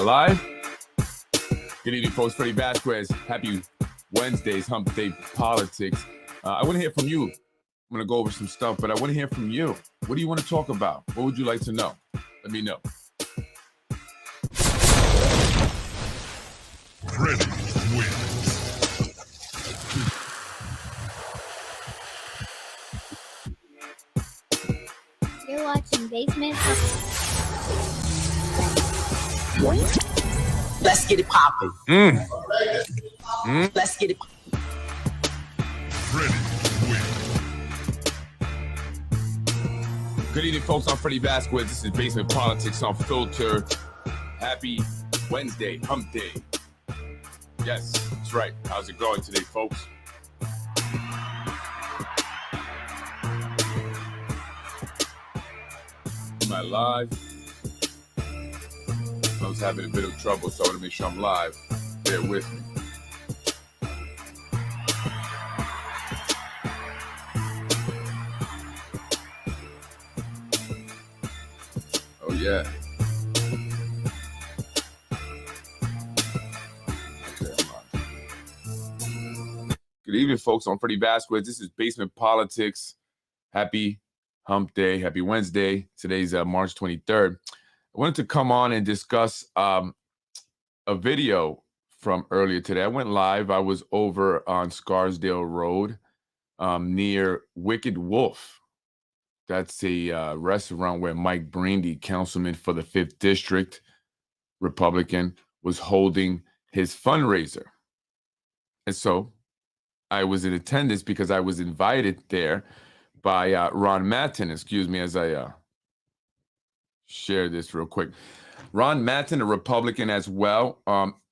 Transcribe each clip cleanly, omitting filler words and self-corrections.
live? Good evening, folks. Freddie Vasquez. Happy Wednesdays, Hump Day Politics. I want to hear from you. I'm going to go over some stuff, but I want to hear from you. What do you want to talk about? What would you like to know? Let me know. Freddie wins. You're watching Basement. Let's get it popping. Let's get it. Freddie wins. Good evening, folks. I'm Freddie Vasquez. This is Basement Politics Unfiltered. Happy Wednesday, Hump Day. Yes, that's right. How's it going today, folks? Am I live? I was having a bit of trouble, so I want to make sure I'm live. Bear with me. Oh, yeah. Okay, I'm live. Good evening, folks. I'm Freddie Vasquez. This is Basement Politics. Happy Hump Day. Happy Wednesday. Today's March 23rd. I wanted to come on and discuss a video from earlier today. I went live. I was over on Scarsdale Road near Wicked Wolf. That's a restaurant where Mike Breen, the councilman for the 5th District, Republican, was holding his fundraiser. And so I was in attendance because I was invited there by Ron Mattin. Excuse me as I share this real quick. Ron Mattin, a Republican as well,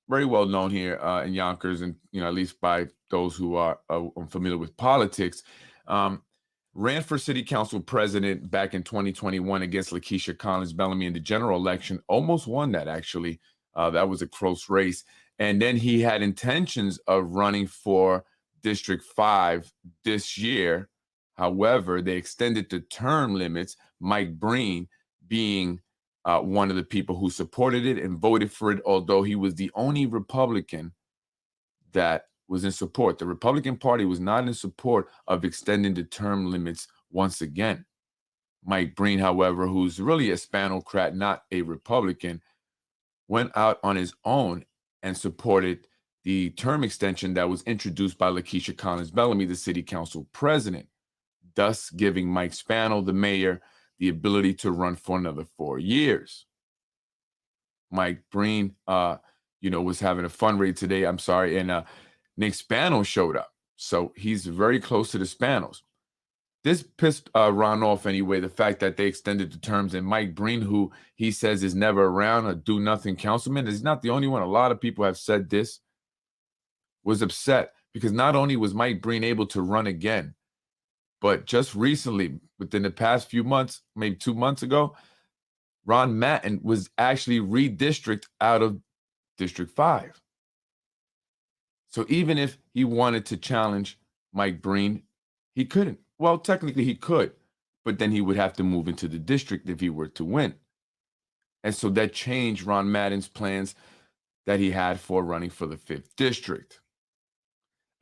very well known here in Yonkers, and at least by those who are familiar with politics, ran for city council president back in 2021 against Lakeisha Collins-Bellamy in the general election. Almost won that, actually. That was a close race. And then he had intentions of running for District 5 this year. However, they extended the term limits, Mike Breen being one of the people who supported it and voted for it, although he was the only Republican that was in support. The Republican Party was not in support of extending the term limits once again. Mike Breen, however, who's really a Spanocrat, not a Republican, went out on his own and supported the term extension that was introduced by Lakeisha Collins-Bellamy, the city council president, thus giving Mike Spano, the mayor, the ability to run for another 4 years. Mike Breen, was having a fundraiser today. And Nick Spano showed up. So he's very close to the Spanos. This pissed Ron off anyway, the fact that they extended the terms. And Mike Breen, who he says is never around, a do-nothing councilman, is not the only one. A lot of people have said this, was upset because not only was Mike Breen able to run again, but just recently, within the past few months, maybe 2 months ago, Ron Mattin was actually redistricted out of District 5. So even if he wanted to challenge Mike Breen, he couldn't. Well, technically he could, but then he would have to move into the district if he were to win. And so that changed Ron Mattin's plans that he had for running for the 5th District.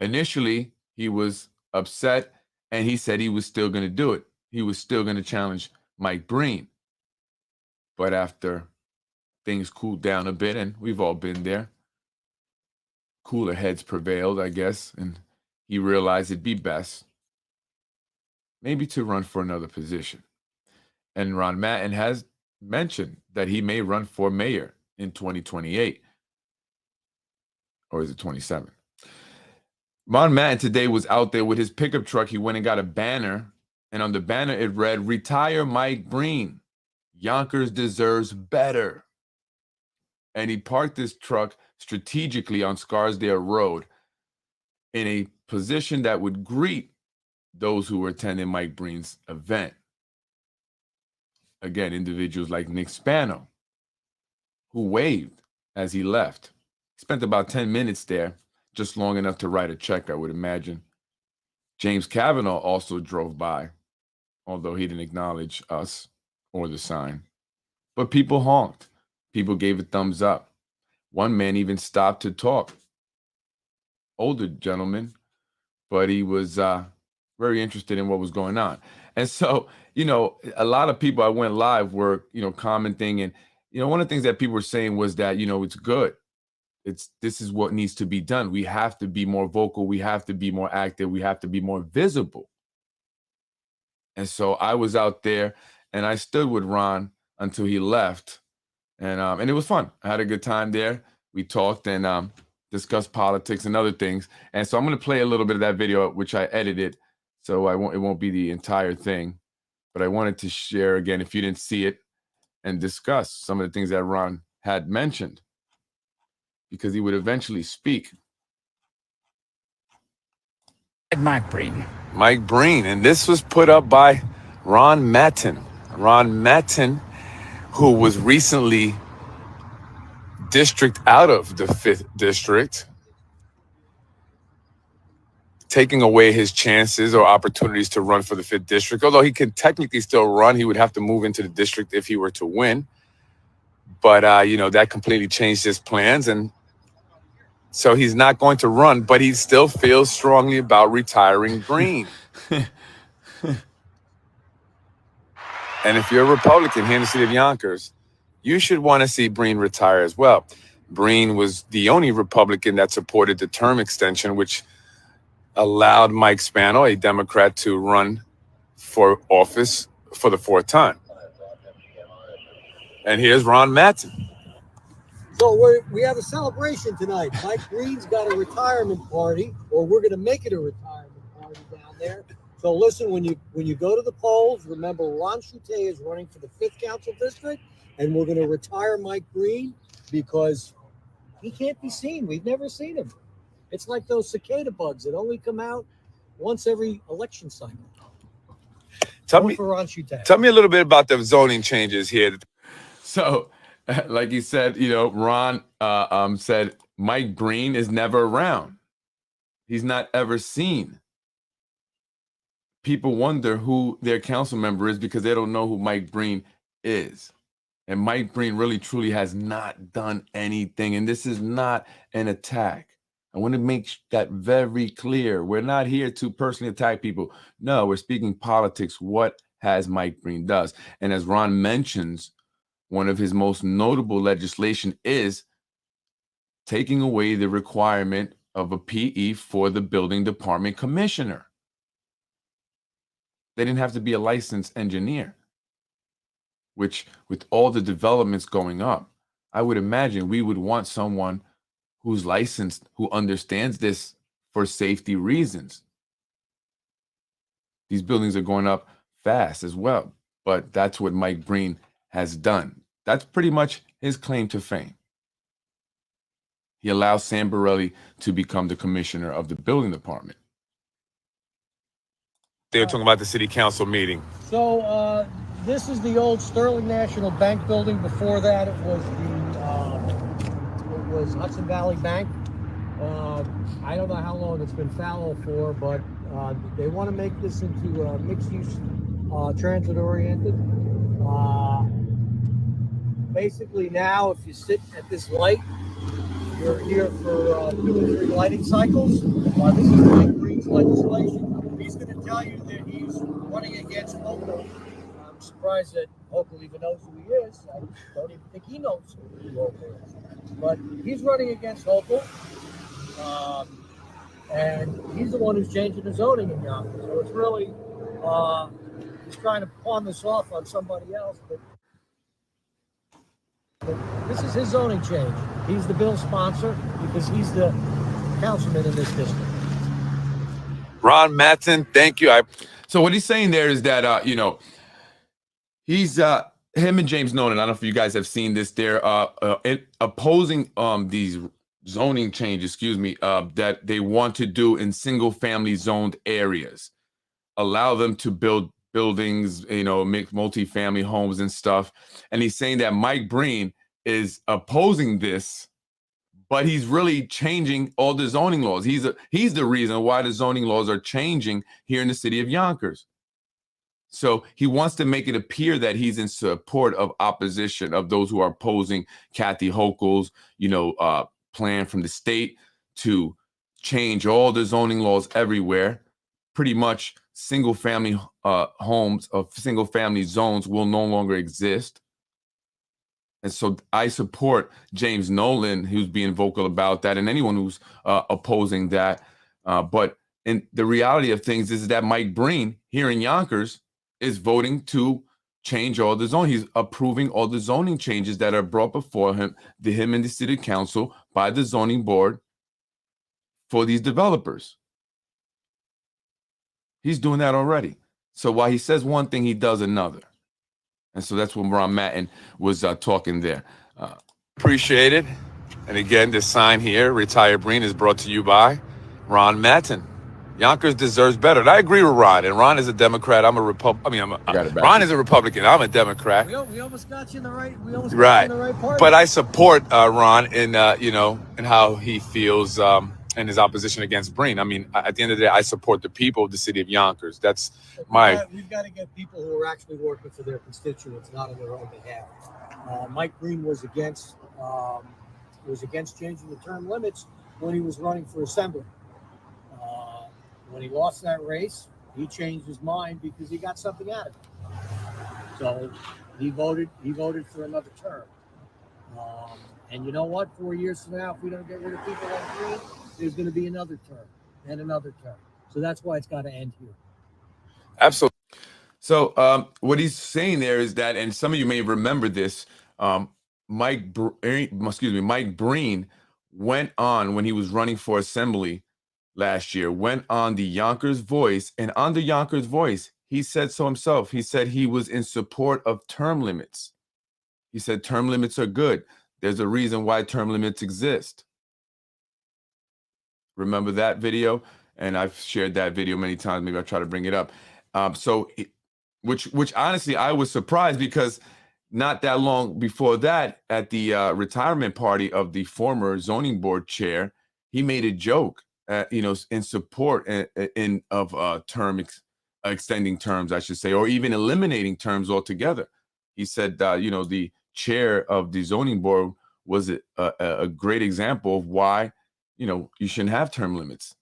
Initially, he was upset, and he said he was still going to do it. He was still going to challenge Mike Breen. But after things cooled down a bit, and we've all been there, cooler heads prevailed, I guess, and he realized it'd be best maybe to run for another position. And Ron Mattin has mentioned that he may run for mayor in 2028. Or is it 27? Ron Mattin today was out there with his pickup truck. He went and got a banner, and on the banner it read, "Retire Mike Breen. Yonkers deserves better." And he parked this truck strategically on Scarsdale Road in a position that would greet those who were attending Mike Breen's event. Again, individuals like Nick Spano, who waved as he left. Spent about 10 minutes there, just long enough to write a check, I would imagine. James Kavanaugh also drove by, although he didn't acknowledge us or the sign. But people honked. People gave a thumbs up. One man even stopped to talk. Older gentleman, but he was very interested in what was going on. And so, a lot of people I went live were, commenting. And, one of the things that people were saying was that, it's good. This is what needs to be done. We have to be more vocal. We have to be more active. We have to be more visible. And so I was out there and I stood with Ron until he left. And it was fun. I had a good time there. We talked and discussed politics and other things. And so I'm going to play a little bit of that video, which I edited. So it won't be the entire thing. But I wanted to share again, if you didn't see it, and discuss some of the things that Ron had mentioned, because he would eventually speak. Mike Breen. Mike Breen. And this was put up by Ron Matten. Ron Matten, who was recently district out of the 5th district, taking away his chances or opportunities to run for the 5th district. Although he can technically still run, he would have to move into the district if he were to win. But, that completely changed his plans. And so he's not going to run, but he still feels strongly about retiring Breen. And if you're a Republican here in the city of Yonkers, you should want to see Breen retire as well. Breen was the only Republican that supported the term extension, which allowed Mike Spano, a Democrat, to run for office for the 4th time. And here's Ron Matten. So we have a celebration tonight. Mike Breen's got a retirement party, or we're going to make it a retirement party down there. So listen, when you go to the polls, remember Ron Chute is running for the 5th Council District, and we're going to retire Mike Breen because he can't be seen. We've never seen him. It's like those cicada bugs that only come out once every election cycle. Tell me a little bit about the zoning changes here. So, like he said, Ron said Mike Breen is never around. He's not ever seen. People wonder who their council member is because they don't know who Mike Breen is. And Mike Breen really, truly has not done anything. And this is not an attack. I want to make that very clear. We're not here to personally attack people. No, we're speaking politics. What has Mike Breen does? And as Ron mentions, one of his most notable legislation is taking away the requirement of a PE for the building department commissioner. They didn't have to be a licensed engineer, which with all the developments going up, I would imagine we would want someone who's licensed, who understands this for safety reasons. These buildings are going up fast as well, but that's what Mike Breen has done. That's pretty much his claim to fame. He allows Sam Borelli to become the commissioner of the building department. They were talking about the city council meeting. So this is the old Sterling National Bank building. Before that, it was Hudson Valley Bank. I don't know how long it's been fallow for, but they want to make this into mixed-use, transit-oriented. Basically, now if you sit at this light, you're here for 2 or 3 lighting cycles. This is Mike Breen's legislation. He's going to tell you that he's running against Hochul. I'm surprised that Hochul even knows who he is. I don't even think he knows who Hochul is. But he's running against Hochul. And he's the one who's changing the zoning in Yonkers. So it's really, he's trying to pawn this off on somebody else. But this is his zoning change. He's the bill sponsor because he's the councilman in this district. Ron Matten, thank you. So what he's saying there is that, he's him and James Nolan. I don't know if you guys have seen this. They're opposing these zoning changes, that they want to do in single-family zoned areas, allow them to build buildings, make multi-family homes and stuff. And he's saying that Mike Breen is opposing this, but he's really changing all the zoning laws. He's the reason why the zoning laws are changing here in the city of Yonkers. So he wants to make it appear that he's in support of opposition, of those who are opposing Kathy Hochul's, plan from the state to change all the zoning laws everywhere. Pretty much single-family homes of single-family zones will no longer exist. And so I support James Nolan, who's being vocal about that, and anyone who's opposing that. But the reality of things is that Mike Breen here in Yonkers is voting to change all the zoning. He's approving all the zoning changes that are brought before him and the city council by the zoning board for these developers. He's doing that already. So while he says one thing, he does another. And so that's when Ron Matten was talking there. Appreciate it. And again, this sign here, Retire Breen, is brought to you by Ron Matten. Yonkers deserves better. And I agree with Ron. And Ron is a Democrat. I'm a Republican. Ron is a Republican. I'm a Democrat. We almost got you in the right. We almost got you in the right party. But I support Ron in in how he feels in his opposition against Breen. I mean, at the end of the day, I support the people of the city of Yonkers. That's we've got to get people who are actually working for their constituents, not on their own behalf. Mike Breen was against changing the term limits when he was running for assembly. When he lost that race, he changed his mind because he got something out of it. So he voted for another term. And you know what? 4 years from now, if we don't get rid of people like Breen, there's going to be another term and another term. So that's why it's got to end here. Absolutely. So what he's saying there is that, and some of you may remember this, Mike Breen went on when he was running for assembly last year, went on the Yonkers Voice, and on the Yonkers Voice, he said so himself. He said he was in support of term limits. He said term limits are good. There's a reason why term limits exist. Remember that video? And I've shared that video many times. Maybe I'll try to bring it up. Which honestly, I was surprised because not that long before that, at the retirement party of the former zoning board chair, he made a joke, in support of extending terms, I should say, or even eliminating terms altogether. He said, the chair of the zoning board was a great example of why, you shouldn't have term limits.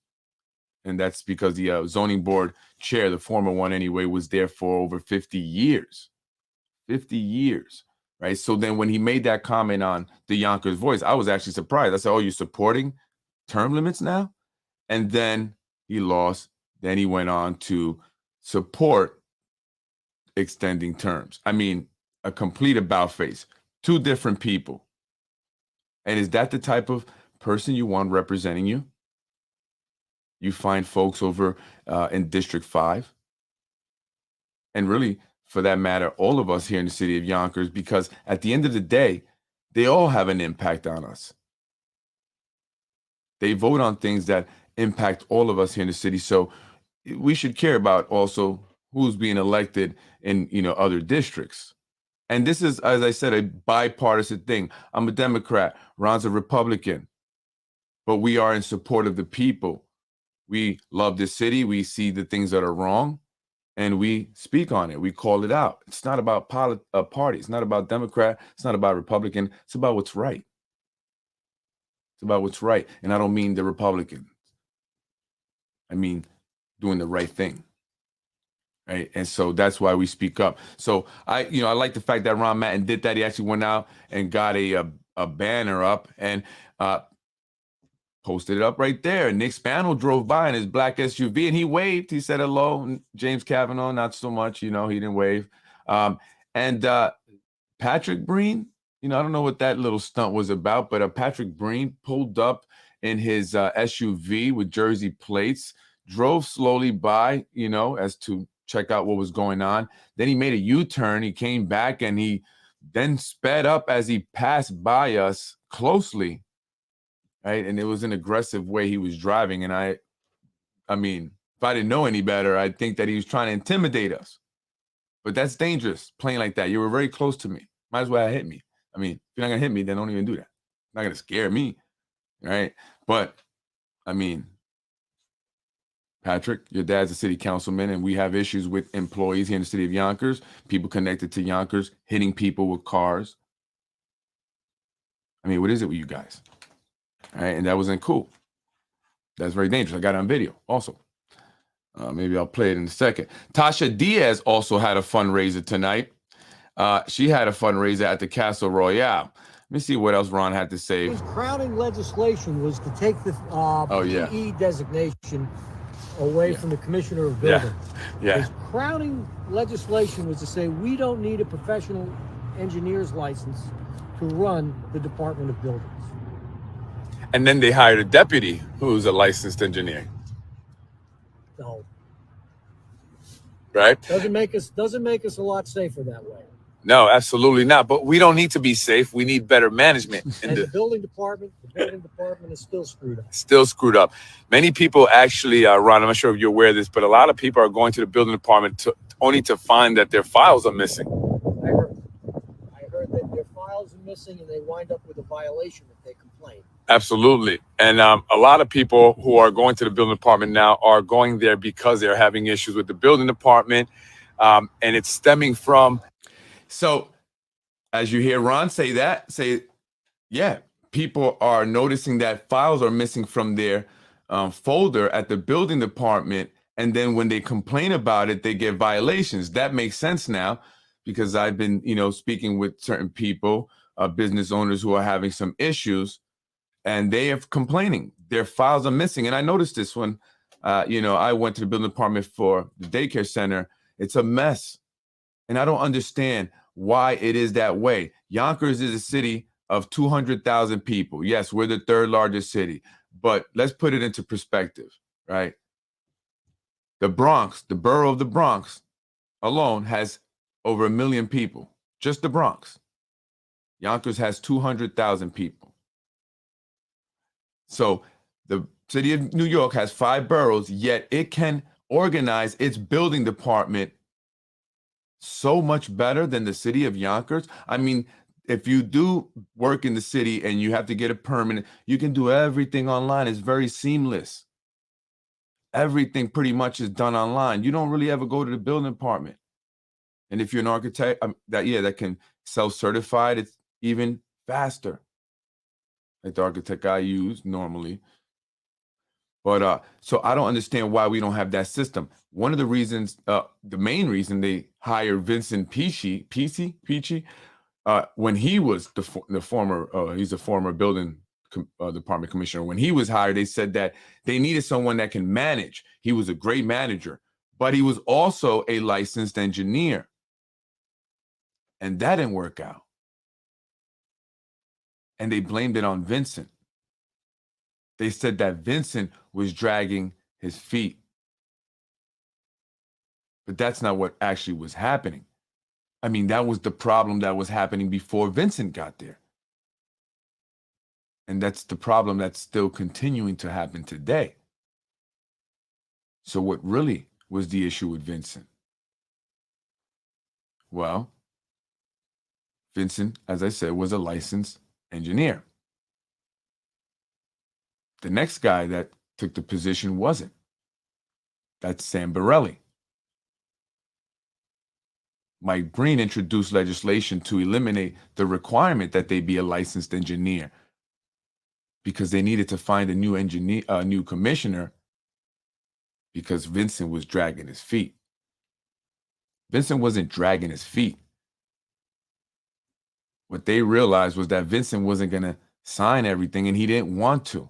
And that's because the zoning board chair, the former one anyway, was there for over 50 years. 50 years, right? So then when he made that comment on the Yonkers Voice, I was actually surprised. I said, oh, you're supporting term limits now? And then he lost. Then he went on to support extending terms. I mean, a complete about face. Two different people. And is that the type of person you want representing you? You find folks over in District 5. And really, for that matter, all of us here in the city of Yonkers, because at the end of the day, they all have an impact on us. They vote on things that impact all of us here in the city. So we should care about also who's being elected in, other districts. And this is, as I said, a bipartisan thing. I'm a Democrat. Ron's a Republican. But we are in support of the people. We love this city. We see the things that are wrong, and we speak on it. We call it out. It's not about party. It's not about Democrat. It's not about Republican. It's about what's right. It's about what's right. And I don't mean the Republicans. I mean doing the right thing. Right. And so that's why we speak up. So I like the fact that Ron Matten did that. He actually went out and got a banner up and posted it up right there. Nick Spano drove by in his black SUV and he waved. He said hello. James Kavanaugh, not so much, he didn't wave. And Patrick Breen, I don't know what that little stunt was about, but Patrick Breen pulled up in his SUV with Jersey plates, drove slowly by, as to check out what was going on. Then he made a U-turn. He came back and he then sped up as he passed by us closely. Right. And it was an aggressive way he was driving. And I mean, if I didn't know any better, I'd think that he was trying to intimidate us. But that's dangerous, playing like that. You were very close to me. Might as well hit me. I mean, if you're not going to hit me, then don't even do that. Not going to scare me. Right. But I mean, Patrick, your dad's a city councilman, and we have issues with employees here in the city of Yonkers, people connected to Yonkers, hitting people with cars. I mean, what is it with you guys? All right, and that wasn't cool. That's very dangerous. I got it on video also. Maybe I'll play it in a second. Tasha Diaz also had a fundraiser tonight. She had a fundraiser at the Castle Royale. Let me see what else Ron had to say. His crowning legislation was to take the PE designation away from the Commissioner of Buildings. Yeah. His crowning legislation was to say we don't need a professional engineer's license to run the Department of Buildings. And then they hired a deputy who's a licensed engineer. So, right? Doesn't make us a lot safer that way. No, absolutely not. But we don't need to be safe. We need better management. And the building department is still screwed up. Still screwed up. Many people actually, Ron, I'm not sure if you're aware of this, but a lot of people are going to the building department only to find that their files are missing. I heard that their files are missing and they wind up with a violation if they complain. Absolutely. And a lot of people who are going to the building department now are going there because they're having issues with the building department. And it's stemming from. So as you hear Ron say that, yeah, people are noticing that files are missing from their folder at the building department. And then when they complain about it, they get violations. That makes sense now because I've been, speaking with certain people, business owners who are having some issues. And they are complaining their files are missing. And I noticed this when, I went to the building department for the daycare center. It's a mess. And I don't understand why it is that way. Yonkers is a city of 200,000 people. Yes, we're the third largest city. But let's put it into perspective, right? The Bronx, the borough of the Bronx alone has over 1 million people. Just the Bronx. Yonkers has 200,000 people. So the city of New York has 5 boroughs, yet it can organize its building department so much better than the city of Yonkers. I mean, if you do work in the city and you have to get a permit, you can do everything online. It's very seamless. Everything pretty much is done online. You don't really ever go to the building department. And if you're an architect, that can self-certified, it's even faster. Like the architect I use normally. But so I don't understand why we don't have that system. One of the reasons, the main reason they hired Vincent Peachy, when he was the former, he's a former building department commissioner. When he was hired, they said that they needed someone that can manage. He was a great manager, but he was also a licensed engineer. And that didn't work out. And they blamed it on Vincent. They said that Vincent was dragging his feet. But that's not what actually was happening. I mean, that was the problem that was happening before Vincent got there. And that's the problem that's still continuing to happen today. So what really was the issue with Vincent? Well, Vincent, as I said, was a licensed engineer. The next guy that took the position wasn't. That's Sam Borelli. Mike Breen introduced legislation to eliminate the requirement that they be a licensed engineer because they needed to find a new commissioner because Vincent was dragging his feet. Vincent wasn't dragging his feet. What they realized was that Vincent wasn't going to sign everything and he didn't want to.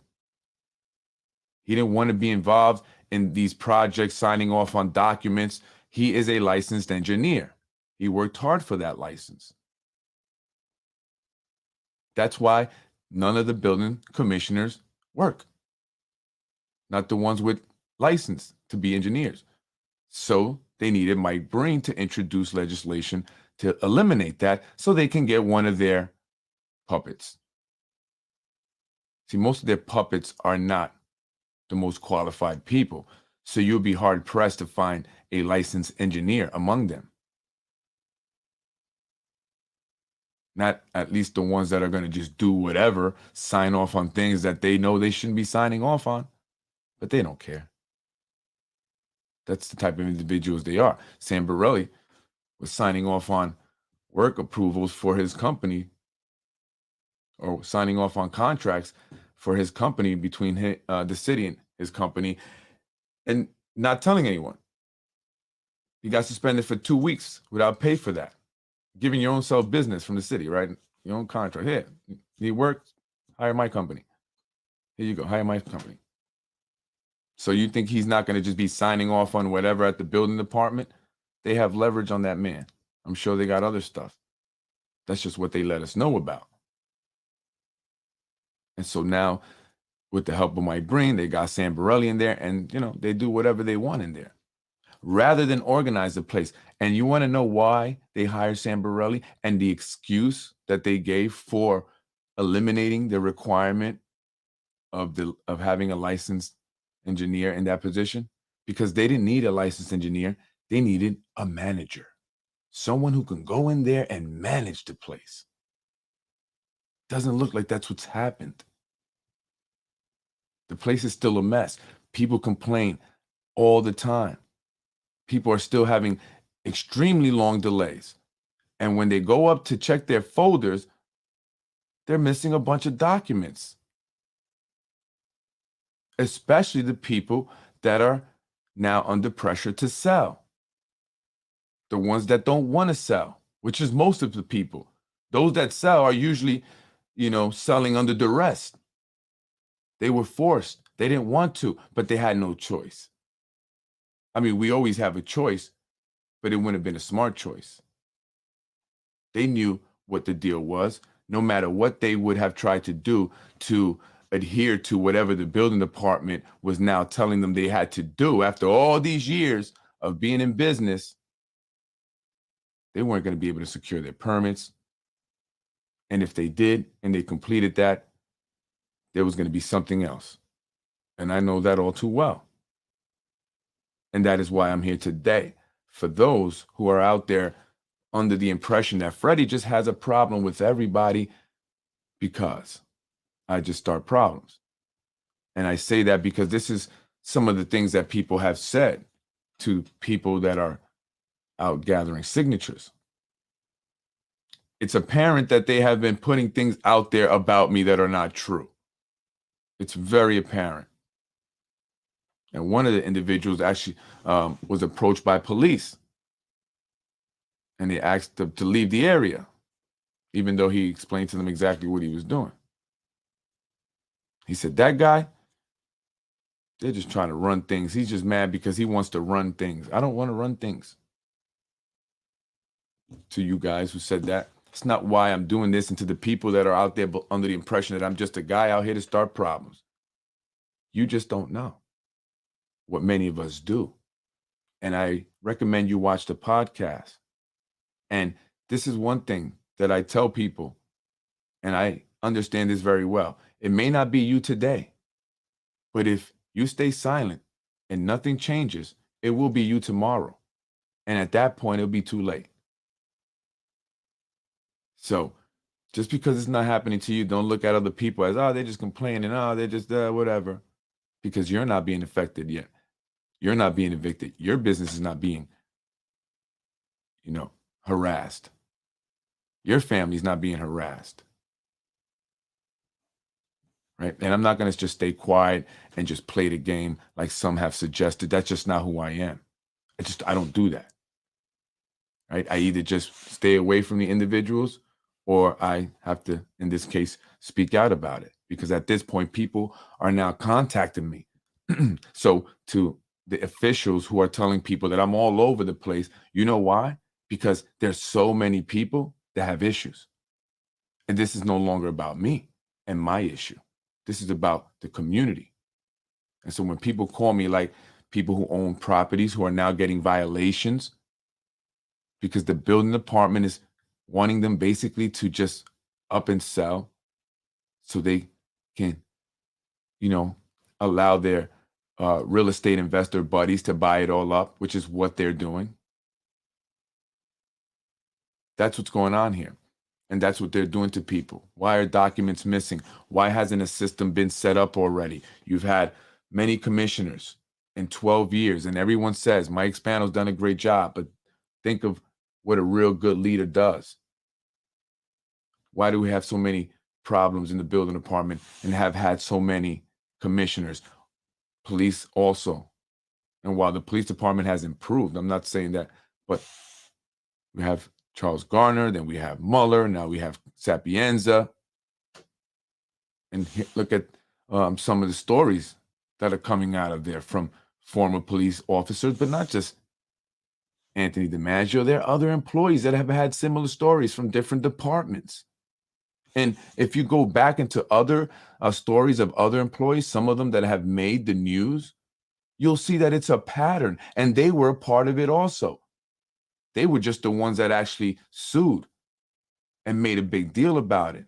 He didn't want to be involved in these projects, signing off on documents. He is a licensed engineer. He worked hard for that license. That's why none of the building commissioners work. Not the ones with license to be engineers. So they needed Mike Breen to introduce legislation to eliminate that so they can get one of their puppets. See, most of their puppets are not the most qualified people. So you'll be hard pressed to find a licensed engineer among them. Not at least the ones that are going to just do whatever, sign off on things that they know they shouldn't be signing off on, but they don't care. That's the type of individuals they are. Sam Borelli was signing off on work approvals for his company, or signing off on contracts for his company between the city and his company, and not telling anyone. He got suspended for 2 weeks without pay for that. Giving your own self business from the city, right? Your own contract. Here, need work, hire my company. Here you go, hire my company. So you think he's not going to just be signing off on whatever at the building department? They have leverage on that man. I'm sure they got other stuff. That's just what they let us know about. And so now, with the help of Mike Breen, they got Sam Borelli in there, and they do whatever they want in there, rather than organize the place. And you want to know why they hired Sam Borelli and the excuse that they gave for eliminating the requirement of having a licensed engineer in that position? Because they didn't need a licensed engineer. They needed a manager, someone who can go in there and manage the place. Doesn't look like that's what's happened. The place is still a mess. People complain all the time. People are still having extremely long delays. And when they go up to check their folders, they're missing a bunch of documents. Especially the people that are now under pressure to sell. The ones that don't want to sell, which is most of the people. Those that sell are usually, selling under duress. They were forced. They didn't want to, but they had no choice. I mean, we always have a choice, but it wouldn't have been a smart choice. They knew what the deal was, no matter what they would have tried to do to adhere to whatever the building department was now telling them they had to do. After all these years of being in business, they weren't going to be able to secure their permits. And if they did, and they completed that, there was going to be something else. And I know that all too well. And that is why I'm here today. For those who are out there under the impression that Freddie just has a problem with everybody because I just start problems. And I say that because this is some of the things that people have said to people that are out gathering signatures. It's apparent that they have been putting things out there about me that are not true. It's very apparent. And one of the individuals actually was approached by police. And they asked him to leave the area, even though he explained to them exactly what he was doing. He said, that guy, they're just trying to run things. He's just mad because he wants to run things. I don't want to run things. To you guys who said that. It's not why I'm doing this, and to the people that are out there under the impression that I'm just a guy out here to start problems. You just don't know what many of us do. And I recommend you watch the podcast. And this is one thing that I tell people, and I understand this very well. It may not be you today, but if you stay silent and nothing changes, it will be you tomorrow. And at that point, it'll be too late. So just because it's not happening to you, don't look at other people as, they're just complaining, they're just whatever, because you're not being affected yet. You're not being evicted. Your business is not being, harassed. Your family's not being harassed. Right? And I'm not going to just stay quiet and just play the game like some have suggested. That's just not who I am. I don't do that. Right? I either just stay away from the individuals, or I have to, in this case, speak out about it. Because at this point, people are now contacting me. So to the officials who are telling people that I'm all over the place, you know why? Because there's so many people that have issues. And this is no longer about me and my issue. This is about the community. And so when people call me, like people who own properties who are now getting violations because the building department is wanting them basically to just up and sell so they can, allow their real estate investor buddies to buy it all up, which is what they're doing. That's what's going on here. And that's what they're doing to people. Why are documents missing? Why hasn't a system been set up already? You've had many commissioners in 12 years. And everyone says Mike Spano's done a great job, but think of what a real good leader does. Why do we have so many problems in the building department and have had so many commissioners? Police also. And while the police department has improved, I'm not saying that, but we have Charles Garner, then we have Mueller, now we have Sapienza. And look at some of the stories that are coming out of there from former police officers, but not just Anthony DiMaggio. There are other employees that have had similar stories from different departments. And if you go back into other stories of other employees, some of them that have made the news, you'll see that it's a pattern. And they were a part of it also. They were just the ones that actually sued and made a big deal about it.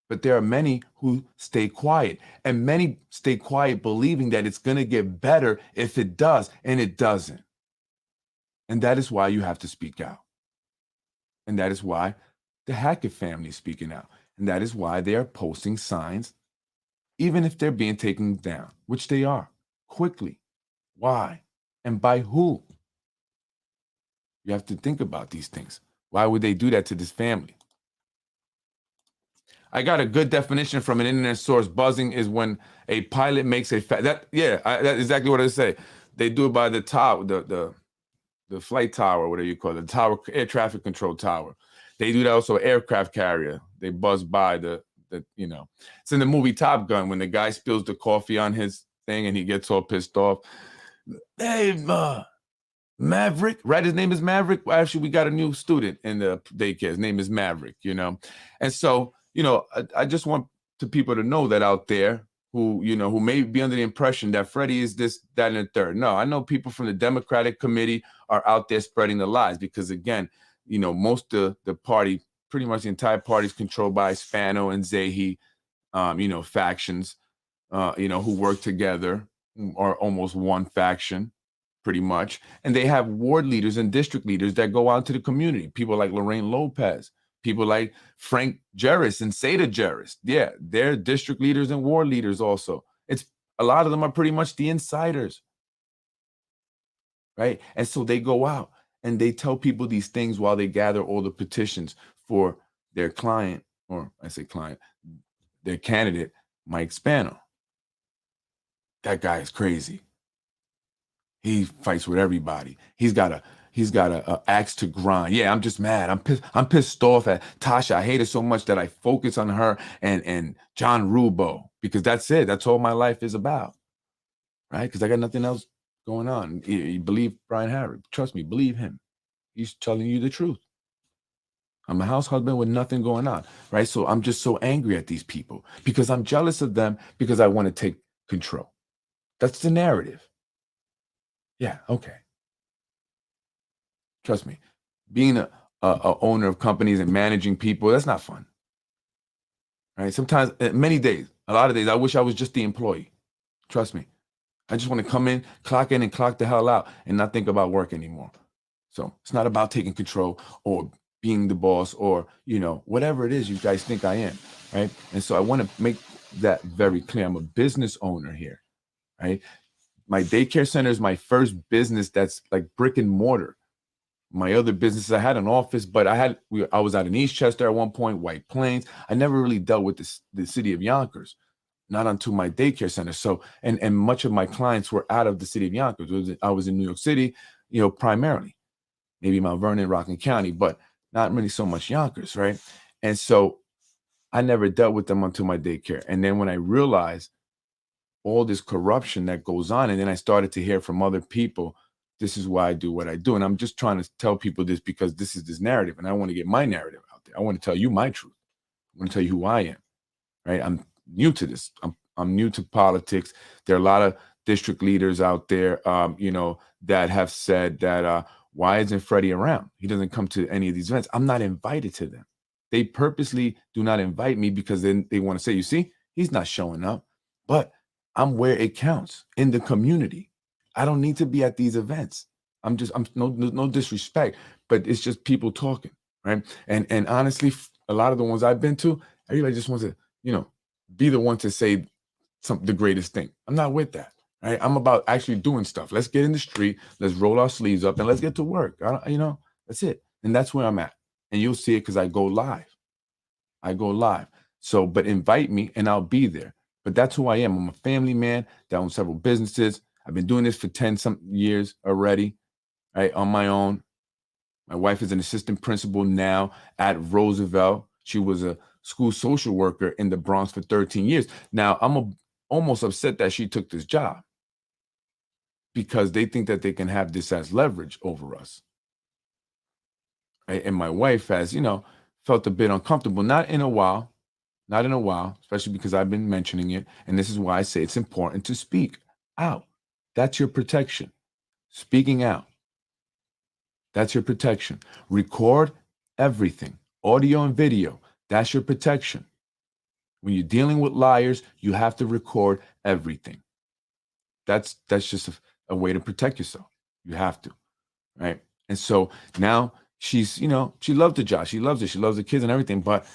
But there are many who stay quiet, and many stay quiet believing that it's going to get better if it does, and it doesn't. And that is why you have to speak out. And that is why the Hackett family is speaking out. And that is why they are posting signs, even if they're being taken down, which they are, quickly. Why? And by who? You have to think about these things. Why would they do that to this family? I got a good definition from an internet source. Buzzing is when a pilot makes a that's exactly what I say. They do it by the tower, the flight tower, whatever you call it, the tower, air traffic control tower. They do that also, aircraft carrier. They buzz by the it's in the movie Top Gun when the guy spills the coffee on his thing and he gets all pissed off. Hey, Maverick, right? His name is Maverick. Well, actually, we got a new student in the daycare. His name is Maverick, And so, I just want the people to know that out there who may be under the impression that Freddie is this, that, and the third. No, I know people from the Democratic committee are out there spreading the lies because, again, most of the party, pretty much the entire party is controlled by Spano and Zahi, factions, who work together, or almost one faction, pretty much. And they have ward leaders and district leaders that go out to the community. People like Lorraine Lopez, people like Frank Jarris and Seda Jarris. Yeah, they're district leaders and ward leaders also. A lot of them are pretty much the insiders, right? And so they go out and they tell people these things while they gather all the petitions for their client, or I say client, their candidate, Mike Spano. That guy is crazy. He fights with everybody. He's got a axe to grind. Yeah, I'm just mad. I'm pissed off at Tasha. I hate her so much that I focus on her and John Rubo, because that's it. That's all my life is about, right? Because I got nothing else going on. You believe Brian Harris. Trust me, believe him. He's telling you the truth. I'm a house husband with nothing going on, right? So I'm just so angry at these people because I'm jealous of them because I want to take control. That's the narrative. Yeah, okay. Trust me, being a owner of companies and managing people, that's not fun. Right? Sometimes, many days, a lot of days, I wish I was just the employee. Trust me. I just want to come in and clock the hell out and not think about work anymore. So it's not about taking control or being the boss or, whatever it is you guys think I am, right? And so I want to make that very clear. I'm a business owner here, right? My daycare center is my first business that's like brick and mortar. My other businesses, I had an office, but I was out in Eastchester at one point, White Plains. I never really dealt with the city of Yonkers, not until my daycare center. So, and much of my clients were out of the city of Yonkers. I was in New York City, primarily, maybe Mount Vernon, Rockland County, but not really so much Yonkers, right? And so I never dealt with them until my daycare. And then when I realized all this corruption that goes on, and then I started to hear from other people, this is why I do what I do. And I'm just trying to tell people this because this is this narrative, and I want to get my narrative out there. I want to tell you my truth. I want to tell you who I am, right? I'm new to this. I'm new to politics. There are a lot of district leaders out there, that have said that, why isn't Freddie around? He doesn't come to any of these events. I'm not invited to them. They purposely do not invite me because then they want to say, you see, he's not showing up, but I'm where it counts in the community. I don't need to be at these events. I'm no disrespect, but it's just people talking, right? And honestly, a lot of the ones I've been to, everybody just wants to, be the one to say the greatest thing. I'm not with that. right? I'm about actually doing stuff. Let's get in the street. Let's roll our sleeves up and let's get to work. That's it. And that's where I'm at. And you'll see it because I go live. So, but invite me and I'll be there. But that's who I am. I'm a family man that owns several businesses. I've been doing this for 10-something years already, right? On my own. My wife is an assistant principal now at Roosevelt. She was a school social worker in the Bronx for 13 years. Now, I'm almost upset that she took this job because they think that they can have this as leverage over us. Right? And my wife has, felt a bit uncomfortable, not in a while, especially because I've been mentioning it. And this is why I say it's important to speak out. That's your protection. Speaking out. That's your protection. Record everything, audio and video. That's your protection. When you're dealing with liars, you have to record everything. That's just a way to protect yourself. You have to, right? And so now she's, she loves the job. She loves it. She loves the kids and everything. But,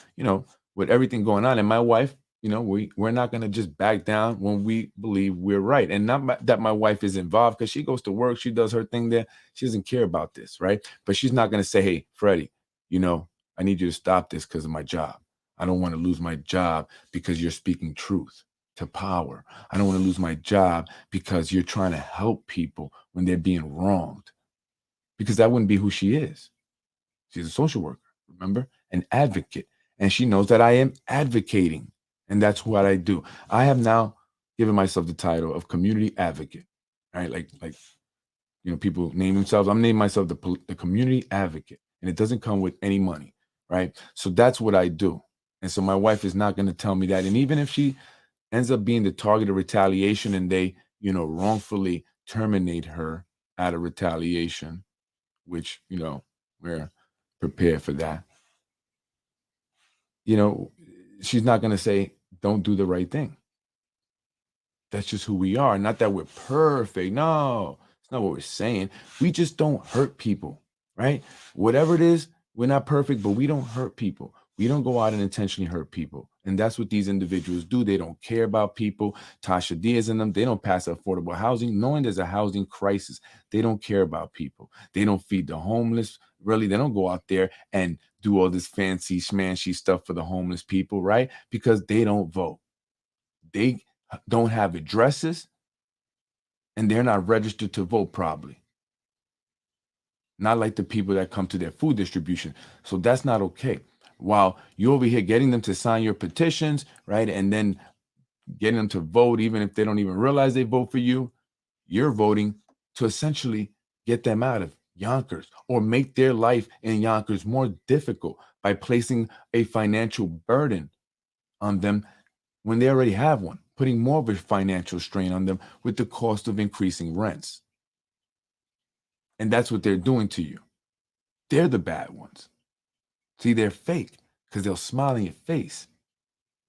with everything going on, and my wife, we're not going to just back down when we believe we're right. And not that my wife is involved because she goes to work. She does her thing there. She doesn't care about this, right? But she's not going to say, hey, Freddie, I need you to stop this because of my job. I don't want to lose my job because you're speaking truth to power. I don't want to lose my job because you're trying to help people when they're being wronged. Because that wouldn't be who she is. She's a social worker, remember? An advocate. And she knows that I am advocating. And that's what I do. I have now given myself the title of community advocate, right? Like people name themselves. I'm naming myself the community advocate. And it doesn't come with any money, right? So that's what I do. And so my wife is not going to tell me that. And even if she ends up being the target of retaliation and they, wrongfully terminate her out of retaliation, which, we're prepared for that. She's not going to say, don't do the right thing. That's just who we are. Not that we're perfect. No, it's not what we're saying. We just don't hurt people, right? Whatever it is, we're not perfect, but we don't hurt people. We don't go out and intentionally hurt people. And that's what these individuals do. They don't care about people. Tasha Diaz and them, they don't pass affordable housing, knowing there's a housing crisis. They don't care about people. They don't feed the homeless. Really, they don't go out there and do all this fancy schmancy stuff for the homeless people, right? Because they don't vote. They don't have addresses and they're not registered to vote probably. Not like the people that come to their food distribution. So that's not okay. While you're over here getting them to sign your petitions, right? And then getting them to vote, even if they don't even realize they vote for you, you're voting to essentially get them out of Yonkers or make their life in Yonkers more difficult by placing a financial burden on them when they already have one, putting more of a financial strain on them with the cost of increasing rents. And that's what they're doing to you. They're the bad ones. See, they're fake because they'll smile in your face.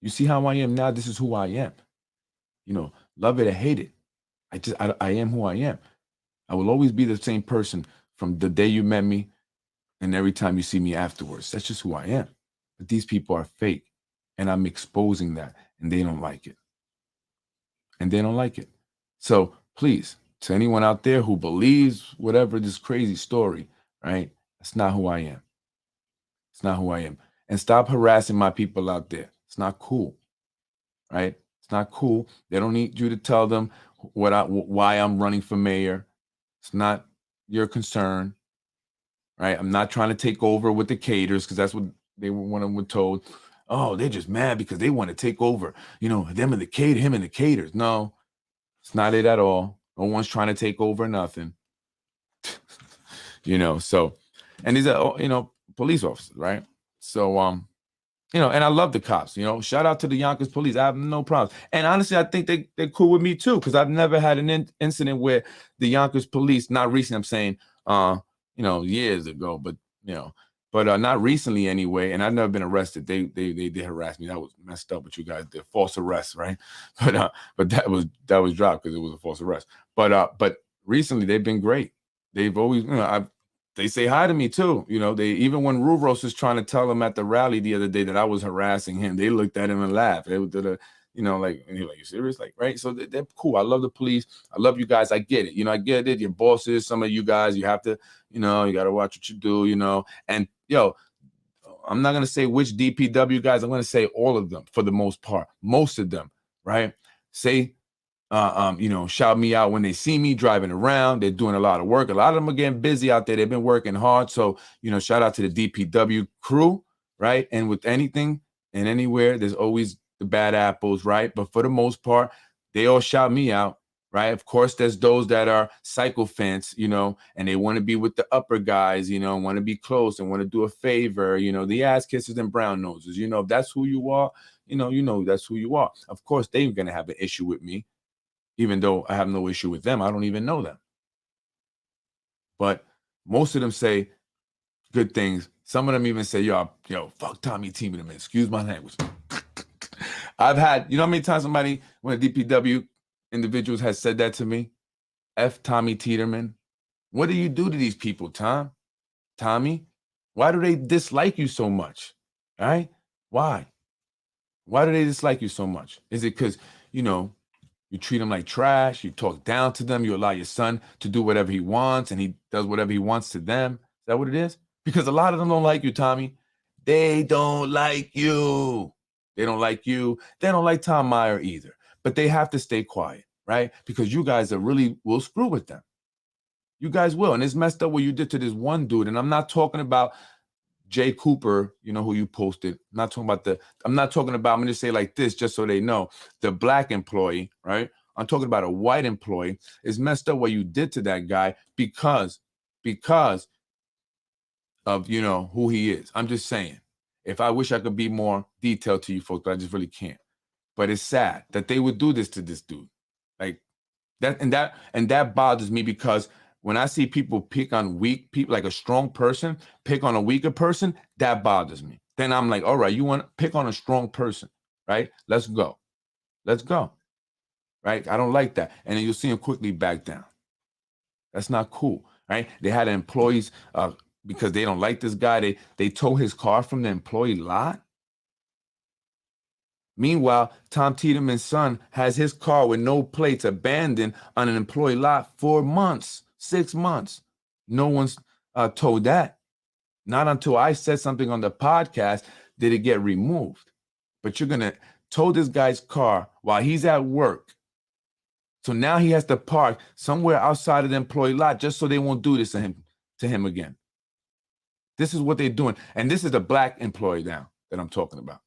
You see how I am now? This is who I am. Love it or hate it. I am who I am. I will always be the same person from the day you met me and every time you see me afterwards. That's just who I am. But these people are fake. And I'm exposing that. And they don't like it. So please, to anyone out there who believes whatever this crazy story, right? That's not who I am. It's not who I am. And stop harassing my people out there. It's not cool, right? It's not cool. They don't need you to tell them why I'm running for mayor. It's not your concern, right? I'm not trying to take over with the caters because that's what they were told. Oh, they're just mad because they want to take over, him and the caters. No, it's not it at all. No one's trying to take over nothing. So, and these are, police officers, right? So, and I love the cops, shout out to the Yonkers police. I have no problems. And honestly, I think they're cool with me too, because I've never had an incident where the Yonkers police, not recently, I'm saying, years ago, but, not recently anyway. And I've never been arrested. They harassed me. That was messed up with you guys. They're false arrests, right? But that was dropped because it was a false arrest. But recently they've been great. They've always, they say hi to me too. They, even when Ruvros was trying to tell him at the rally the other day that I was harassing him, they looked at him and laughed. you know, like, and you're like, you serious? Like, right? So they're cool. I love the police. I love you guys. I get it. You know, I get it. Your bosses, some of you guys, you have to, you know, you got to watch what you do, you know. And yo, I'm not going to say which DPW guys. I'm going to say all of them for the most part. Most of them, right? Say, you know, shout me out when they see me driving around. They're doing a lot of work. A lot of them are getting busy out there. They've been working hard. So, you know, shout out to the DPW crew, right? And with anything and anywhere, there's always the bad apples, right? But for the most part, they all shout me out, right? Of course, there's those that are sycophants, you know, and they want to be with the upper guys, you know, want to be close and want to do a favor, you know, the ass kissers and brown noses, you know, if that's who you are, you know, that's who you are. Of course, they're going to have an issue with me, even though I have no issue with them. I don't even know them. But most of them say good things. Some of them even say, yo, fuck Tommy Tiedemann. Excuse my language. I've had, you know how many times somebody, one of the DPW individuals has said that to me? F Tommy Tiedemann. What do you do to these people, Tommy? Why do they dislike you so much? All right? Why? Why do they dislike you so much? Is it because, you know, you treat them like trash, you talk down to them, you allow your son to do whatever he wants, and he does whatever he wants to them? Is that what it is? Because a lot of them don't like you, Tommy. They don't like you. They don't like you. They don't like Tom Meyer either. But they have to stay quiet, right? Because you guys will screw with them. You guys will. And it's messed up what you did to this one dude. And I'm not talking about Jay Cooper, you know, who you posted. I'm not talking about I'm going to say it like this just so they know. The black employee, right? I'm talking about a white employee. It's messed up what you did to that guy because of, you know, who he is. I'm just saying. If I wish I could be more detailed to you folks, but I just really can't. But it's sad that they would do this to this dude. Like that, and that bothers me because when I see people pick on weak people, like a strong person, pick on a weaker person, that bothers me. Then I'm like, all right, you want to pick on a strong person, right? Let's go. Right? I don't like that. And then you'll see him quickly back down. That's not cool, right? They had employees, because they don't like this guy, they tow his car from the employee lot. Meanwhile, Tom Tiedemann's son has his car with no plates abandoned on an employee lot for months, 6 months. No one's told that. Not until I said something on the podcast did it get removed. But you're going to tow this guy's car while he's at work. So now he has to park somewhere outside of the employee lot just so they won't do this to him again. This is what they're doing. And this is the black employee now that I'm talking about.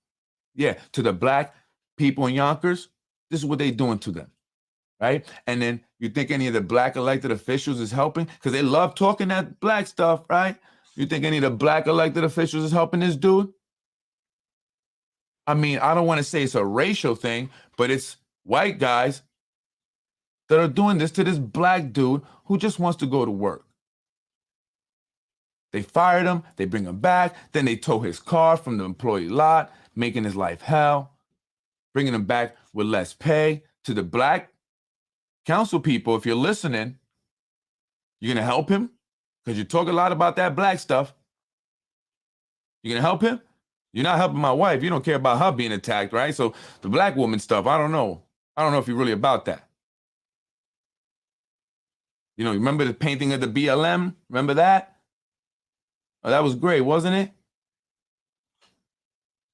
Yeah, to the black people in Yonkers, this is what they're doing to them, right? And then you think any of the black elected officials is helping? Because they love talking that black stuff, right? You think any of the black elected officials is helping this dude? I mean, I don't want to say it's a racial thing, but it's white guys that are doing this to this black dude who just wants to go to work. They fired him, they bring him back, then they tow his car from the employee lot, making his life hell, bringing him back with less pay. To the black council people, if you're listening, you're going to help him? Because you talk a lot about that black stuff. You're going to help him? You're not helping my wife. You don't care about her being attacked, right? So the black woman stuff, I don't know. I don't know if you're really about that. You know, remember the painting of the BLM? Remember that? Oh, that was great, wasn't it?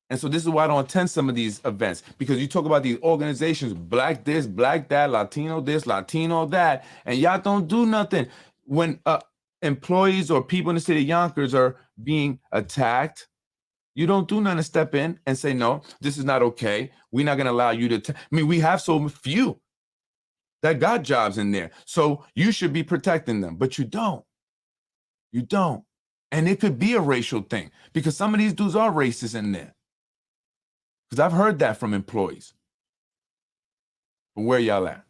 And so this is why I don't attend some of these events, because you talk about these organizations, black this, black that, Latino this, Latino that, and y'all don't do nothing. When employees or people in the city of Yonkers are being attacked, you don't do nothing to step in and say, no, this is not okay. We're not going to allow you to. I mean, we have so few that got jobs in there. So you should be protecting them, but you don't. You don't. And it could be a racial thing because some of these dudes are racist in there. Because I've heard that from employees. But where y'all at?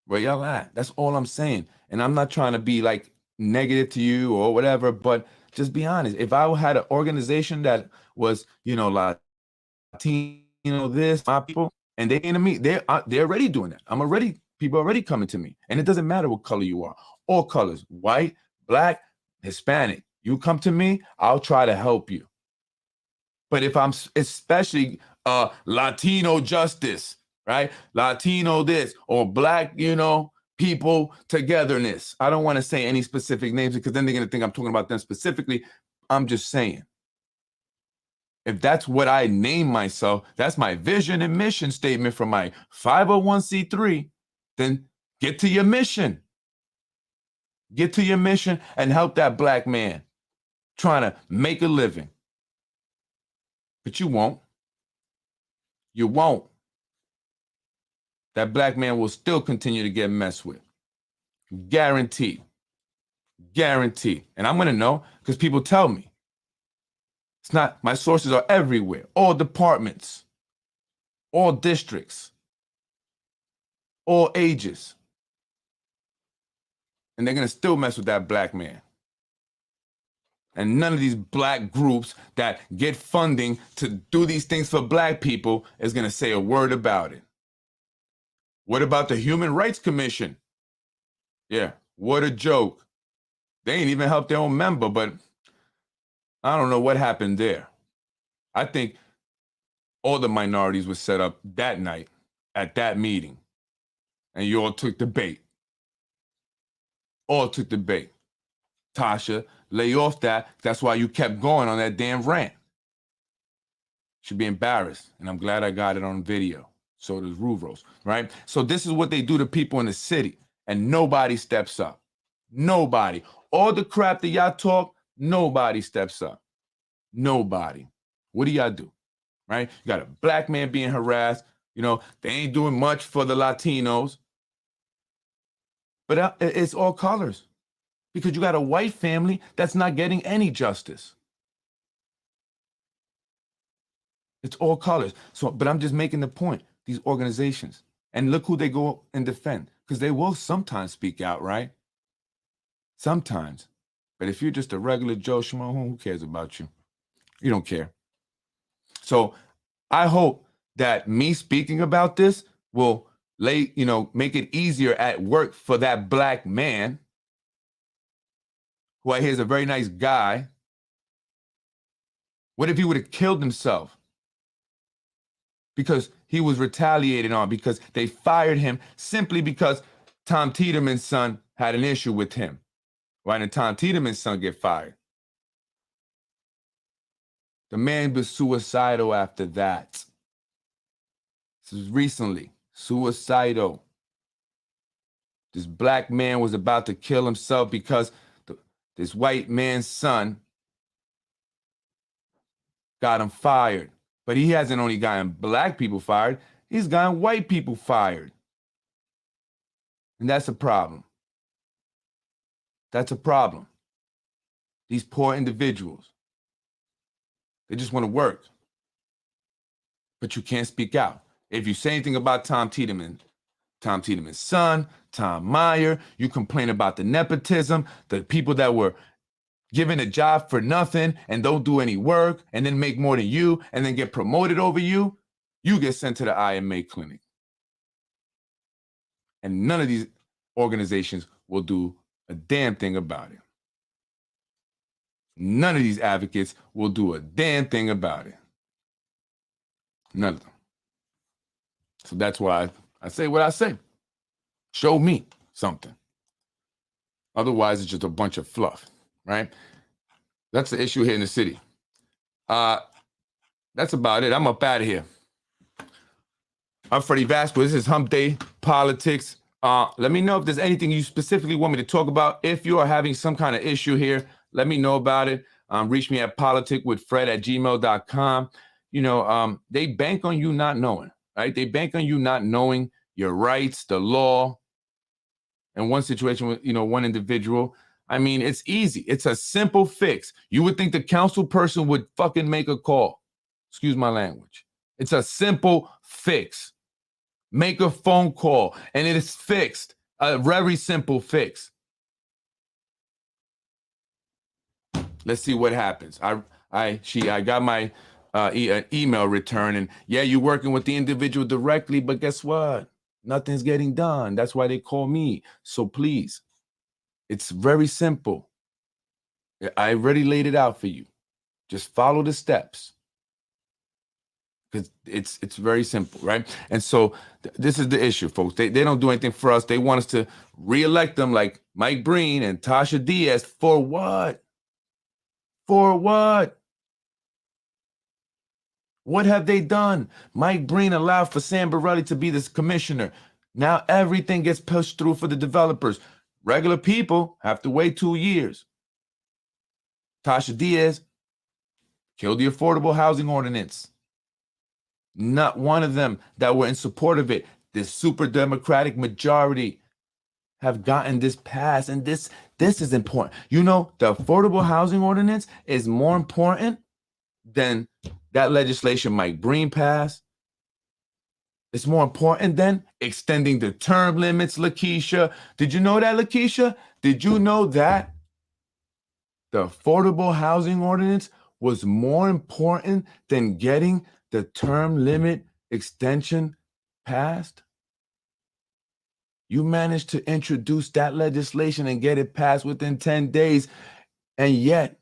Where y'all at? That's all I'm saying. And I'm not trying to be like negative to you or whatever, but just be honest. If I had an organization that was, you know, Latino this, my people, and they into me, they're already doing that. People are already coming to me. And it doesn't matter what color you are. All colors, white, black, Hispanic. You come to me, I'll try to help you. But if I'm especially Latino justice, right? Latino this, or black, people togetherness. I don't want to say any specific names because then they're going to think I'm talking about them specifically. I'm just saying, if that's what I name myself, that's my vision and mission statement for my 501c3, then get to your mission. Get to your mission and help that black man trying to make a living. But you won't. You won't. That black man will still continue to get messed with. Guaranteed. Guaranteed. And I'm going to know because people tell me. It's not, my sources are everywhere. All departments, all districts, all ages. And they're going to still mess with that black man. And none of these black groups that get funding to do these things for black people is going to say a word about it. What about the Human Rights Commission? Yeah, what a joke. They ain't even helped their own member, but I don't know what happened there. I think all the minorities were set up that night at that meeting. And you all took the bait. All took the bait. Tasha, lay off that. That's why you kept going on that damn rant. Should be embarrassed. And I'm glad I got it on video. So does Ruvros, right? So this is what they do to people in the city. And nobody steps up. Nobody. All the crap that y'all talk, nobody steps up. Nobody. What do y'all do? Right? You got a black man being harassed. They ain't doing much for the Latinos. But it's all colors. Because you got a white family that's not getting any justice. It's all colors. But I'm just making the point. These organizations. And look who they go and defend. Because they will sometimes speak out, right? Sometimes. But if you're just a regular Joe Schmo, who cares about you? You don't care. So I hope that me speaking about this will make it easier at work for that black man who I hear is a very nice guy. What if he would have killed himself because he was retaliated on, because they fired him simply because Tom Tiedeman's son had an issue with him? Why didn't Tom Tiedeman's son get fired? The man was suicidal after that. This was recently. Suicidal. This black man was about to kill himself because this white man's son got him fired. But he hasn't only gotten black people fired, he's gotten white people fired. And that's a problem. That's a problem. These poor individuals. They just want to work. But you can't speak out. If you say anything about Tom Tiedeman's son, Tom Meyer, you complain about the nepotism, the people that were given a job for nothing and don't do any work and then make more than you and then get promoted over you, you get sent to the IMA clinic. And none of these organizations will do a damn thing about it. None of these advocates will do a damn thing about it. None of them. So that's why I say what I say. Show me something. Otherwise, it's just a bunch of fluff, right? That's the issue here in the city. That's about it. I'm up out of here. I'm Freddie Vasquez. This is Hump Day Politics. Let me know if there's anything you specifically want me to talk about. If you are having some kind of issue here, let me know about it. Reach me at politicwithfred@gmail.com. They bank on you not knowing, right? They bank on you not knowing your rights, the law. In one situation with, one individual, I mean, it's easy. It's a simple fix. You would think the council person would fucking make a call. Excuse my language. It's a simple fix. Make a phone call and it is fixed. A very simple fix. Let's see what happens. I got my email return, and yeah, you're working with the individual directly, but guess what? Nothing's getting done. That's why they call me. So please, it's very simple. I already laid it out for you. Just follow the steps. because it's very simple, right? And so this is the issue, folks. They don't do anything for us. They want us to reelect them like Mike Breen and Tasha Diaz. For what? For what? What have they done? Mike Breen allowed for Sam Borelli to be this commissioner. Now everything gets pushed through for the developers. Regular people have to wait 2 years. Tasha Diaz killed the affordable housing ordinance. Not one of them that were in support of it, this super democratic majority, have gotten this passed. And this is important. You know, the affordable housing ordinance is more important than that legislation Mike Breen passed. It's more important than extending the term limits, Lakeisha. Did you know that, Lakeisha? Did you know that the affordable housing ordinance was more important than getting the term limit extension passed? You managed to introduce that legislation and get it passed within 10 days. And yet,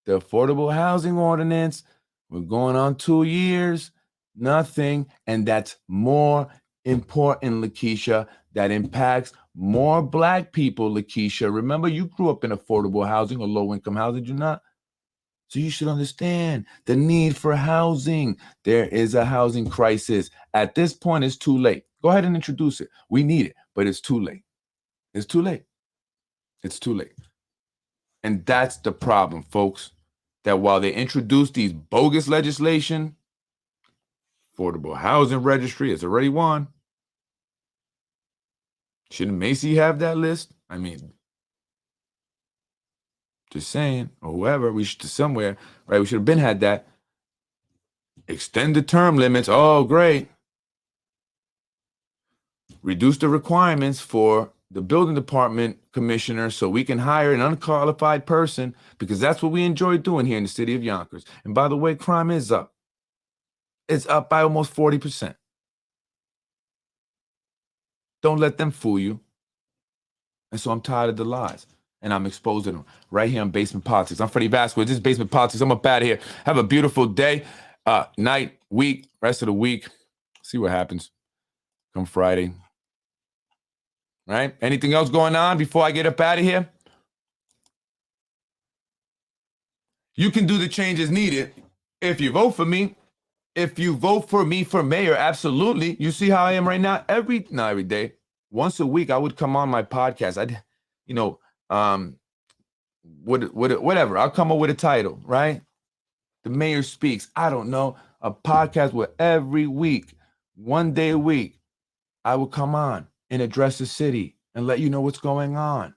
the affordable housing ordinance, we're going on 2 years, nothing. And that's more important, Lakeisha. That impacts more Black people, Lakeisha. Remember, you grew up in affordable housing or low-income housing, did you not? So you should understand the need for housing. There is a housing crisis. At this point, it's too late. Go ahead and introduce it. We need it, but it's too late. It's too late. It's too late. And that's the problem, folks, that while they introduce these bogus legislation, affordable housing registry has already won. Shouldn't Macy have that list? I mean, just saying, or whoever, we should somewhere, right? We should have been had that. Extend the term limits. Oh, great. Reduce the requirements for the building department commissioner so we can hire an unqualified person, because that's what we enjoy doing here in the city of Yonkers. And by the way, crime is up. It's up by almost 40%. Don't let them fool you. And so I'm tired of the lies. And I'm exposing them right here on Basement Politics. I'm Freddie Vasquez. This is Basement Politics. I'm up out of here. Have a beautiful day, night, week, rest of the week. See what happens come Friday. Right? Anything else going on before I get up out of here? You can do the changes needed if you vote for me. If you vote for me for mayor, absolutely. You see how I am right now? Not every day. Once a week, I would come on my podcast. Whatever. I'll come up with a title, right? The Mayor Speaks. I don't know. A podcast where every week, 1 day a week, I will come on and address the city and let you know what's going on.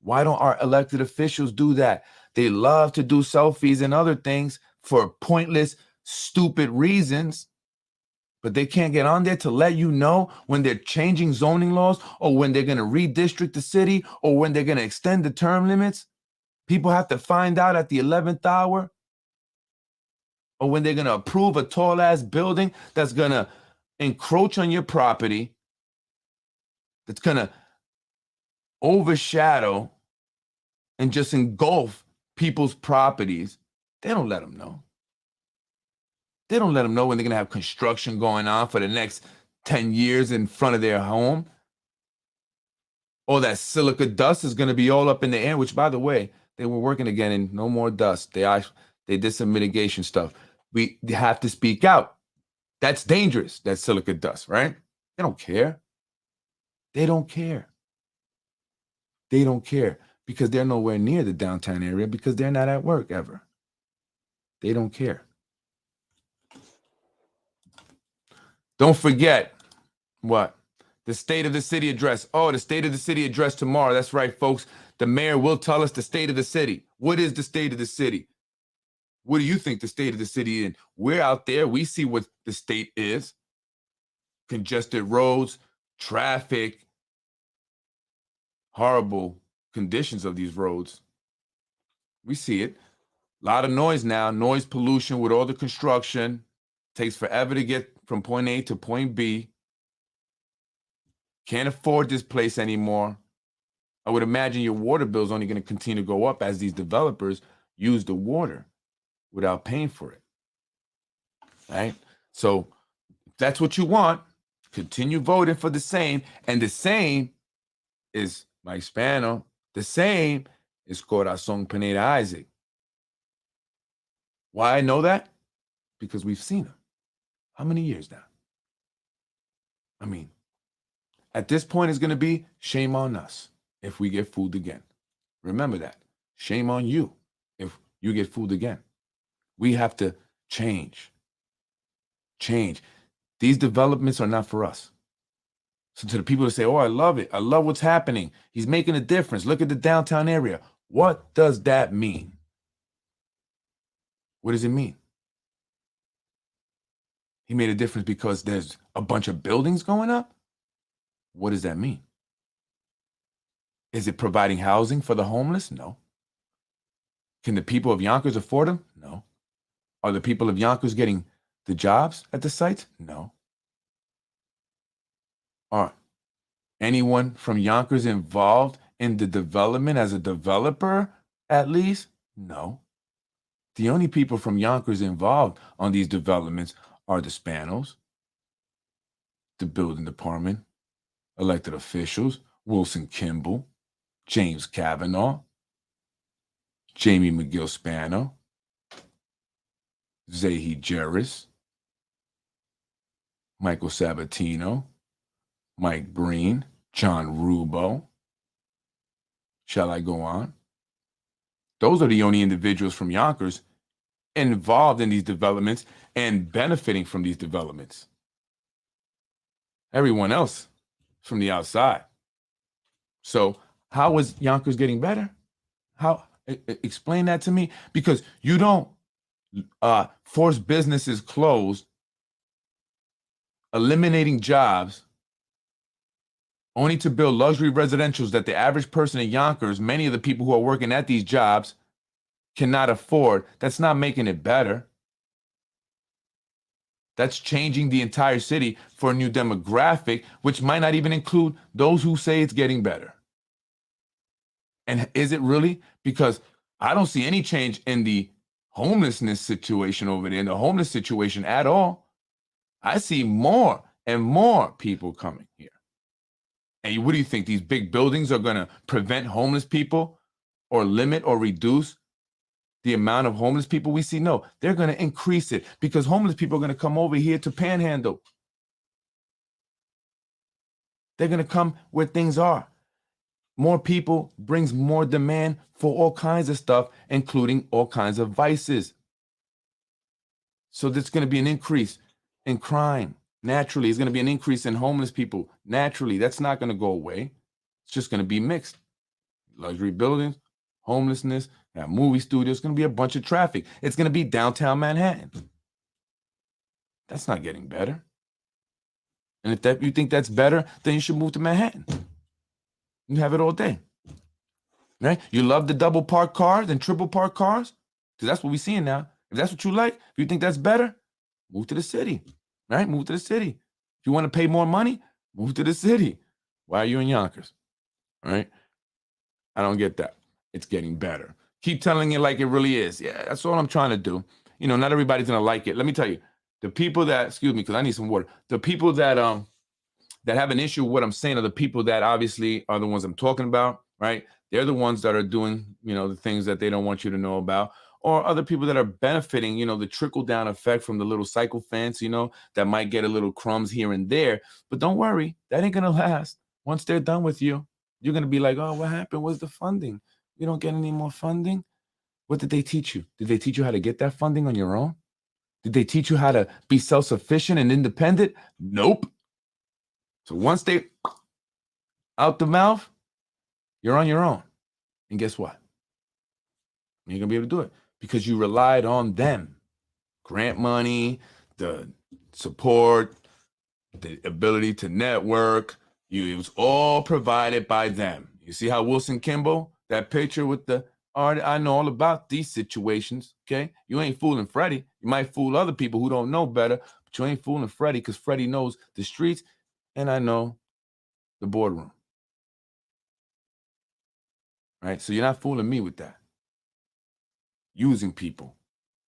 Why don't our elected officials do that? They love to do selfies and other things for pointless, stupid reasons, but they can't get on there to let you know when they're changing zoning laws or when they're going to redistrict the city or when they're going to extend the term limits. People have to find out at the 11th hour, or when they're going to approve a tall ass building that's going to encroach on your property, that's going to overshadow and just engulf people's properties. They don't let them know. They don't let them know when they're going to have construction going on for the next 10 years in front of their home. All that silica dust is going to be all up in the air, which, by the way, they were working again and no more dust. They did some mitigation stuff. They have to speak out. That's dangerous, that silica dust, right? They don't care. They don't care. They don't care because they're nowhere near the downtown area because they're not at work ever. They don't care. Don't forget what? The State of the City address. Oh, the State of the City address tomorrow. That's right, folks. The mayor will tell us the state of the city. What is the state of the city? What do you think the state of the city is? We're out there. We see what the state is. Congested roads, traffic, horrible conditions of these roads. We see it. A lot of noise now, noise pollution with all the construction. Takes forever to get from point A to point B. Can't afford this place anymore. I would imagine your water bill is only going to continue to go up as these developers use the water without paying for it. right? So if that's what you want, continue voting for the same. And the same is Mike Spano. The same is Corazon Pineda Isaac. Why I know that? Because we've seen him. How many years now? I mean, at this point, it's going to be shame on us if we get fooled again. Remember that. Shame on you if you get fooled again. We have to change. Change. These developments are not for us. So to the people that say, oh, I love it. I love what's happening. He's making a difference. Look at the downtown area. What does that mean? What does it mean? He made a difference because there's a bunch of buildings going up? What does that mean? Is it providing housing for the homeless? No. Can the people of Yonkers afford them? No. Are the people of Yonkers getting the jobs at the sites? No. Are anyone from Yonkers involved in the development as a developer, at least? No. The only people from Yonkers involved on these developments are the Spanos, the building department, elected officials, Wilson Kimball, James Kavanaugh, Jamie McGill Spano, Zahi Jerris, Michael Sabatino, Mike Breen, John Rubo. Shall I go on? Those are the only individuals from Yonkers involved in these developments and benefiting from these developments. Everyone else from the outside. So how is Yonkers getting better? How? Explain that to me. Because you don't force businesses closed, eliminating jobs, only to build luxury residentials that the average person in Yonkers, many of the people who are working at these jobs, cannot afford. That's not making it better. That's changing the entire city for a new demographic, which might not even include those who say it's getting better. And is it really? Because I don't see any change in the homelessness situation over there, in the homeless situation at all. I see more and more people coming here. And what do you think? These big buildings are going to prevent homeless people or limit or reduce the amount of homeless people we see? No, they're going to increase it because homeless people are going to come over here to Panhandle. They're going to come where things are. More people brings more demand for all kinds of stuff, including all kinds of vices. So there's going to be an increase in crime. Naturally, there's going to be an increase in homeless people. Naturally, that's not going to go away. It's just going to be mixed. Luxury buildings, homelessness, movie studios, it's going to be a bunch of traffic. It's going to be downtown Manhattan. That's not getting better. And if you think that's better, then you should move to Manhattan. You have it all day. Right? You love the double park cars and triple park cars? Because that's what we're seeing now. If that's what you like, if you think that's better, move to the city. Right? Move to the city. If you want to pay more money, move to the city. Why are you in Yonkers? Right? I don't get that. It's getting better. Keep telling it like it really is. Yeah, that's all I'm trying to do. You know, not everybody's going to like it. Let me tell you, the people that, excuse me, because I need some water. The people that have an issue with what I'm saying are the people that obviously are the ones I'm talking about, right? They're the ones that are doing, you know, the things that they don't want you to know about, or other people that are benefiting, you know, the trickle down effect from the little cycle fence, you know, that might get a little crumbs here and there. But don't worry, that ain't going to last. Once they're done with you, you're going to be like, oh, what happened? Where's the funding? You don't get any more funding. What did they teach you? Did they teach you how to get that funding on your own? Did they teach you how to be self-sufficient and independent? Nope. So once they out the mouth, you're on your own. And guess what? You're going to be able to do it because you relied on them. Grant money, the support, the ability to network. It was all provided by them. You see how Wilson Kimball, that picture with the art, I know all about these situations, okay? You ain't fooling Freddie. You might fool other people who don't know better, but you ain't fooling Freddie because Freddie knows the streets and I know the boardroom. Right? So you're not fooling me with that. Using people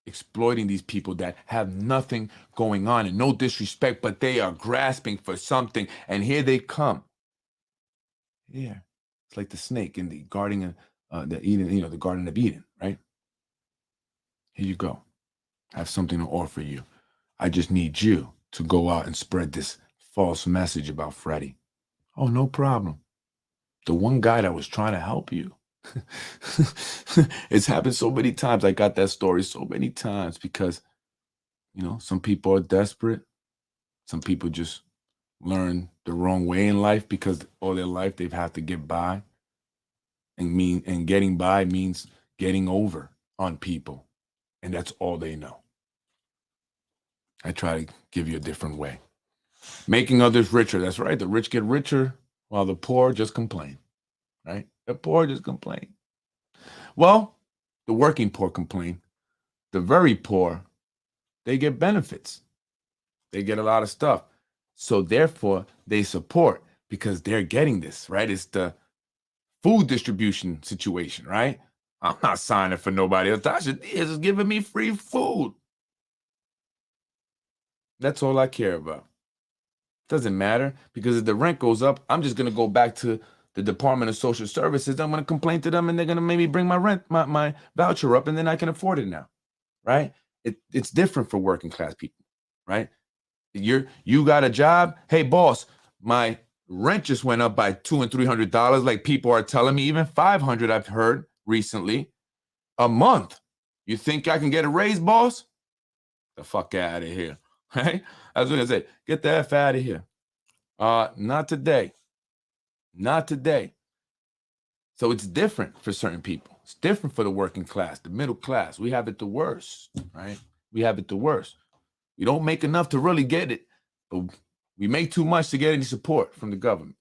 exploiting these people that have nothing going on, and no disrespect, but they are grasping for something, and here they come. Yeah, it's like the snake in the Garden of the Eden, the Garden of Eden, right? Here you go. I have something to offer you. I just need you to go out and spread this false message about Freddie. Oh, no problem. The one guy that was trying to help you. It's happened so many times. I got that story so many times because, some people are desperate. Some people just learn the wrong way in life because all their life they've had to get by. And getting by means getting over on people. And that's all they know. I try to give you a different way. Making others richer. That's right. The rich get richer while the poor just complain. Right? The poor just complain. Well, the working poor complain. The very poor, they get benefits. They get a lot of stuff. So therefore, they support because they're getting this, right? It's the food distribution situation, right? I'm not signing for nobody else. Tasha Diaz is giving me free food. That's all I care about. Doesn't matter because if the rent goes up, I'm just going to go back to the Department of Social Services. I'm going to complain to them and they're going to maybe bring my rent, my voucher up, and then I can afford it now, right? It's different for working class people, right? You got a job. Hey, boss, my rent just went up by $200 and $300. Like people are telling me, even $500 I've heard recently a month. You think I can get a raise, boss? The fuck out of here, right? I was going to say, get the F out of here. Not today. Not today. So it's different for certain people. It's different for the working class, the middle class. We have it the worst, right? We have it the worst. We don't make enough to really get it, but we make too much to get any support from the government.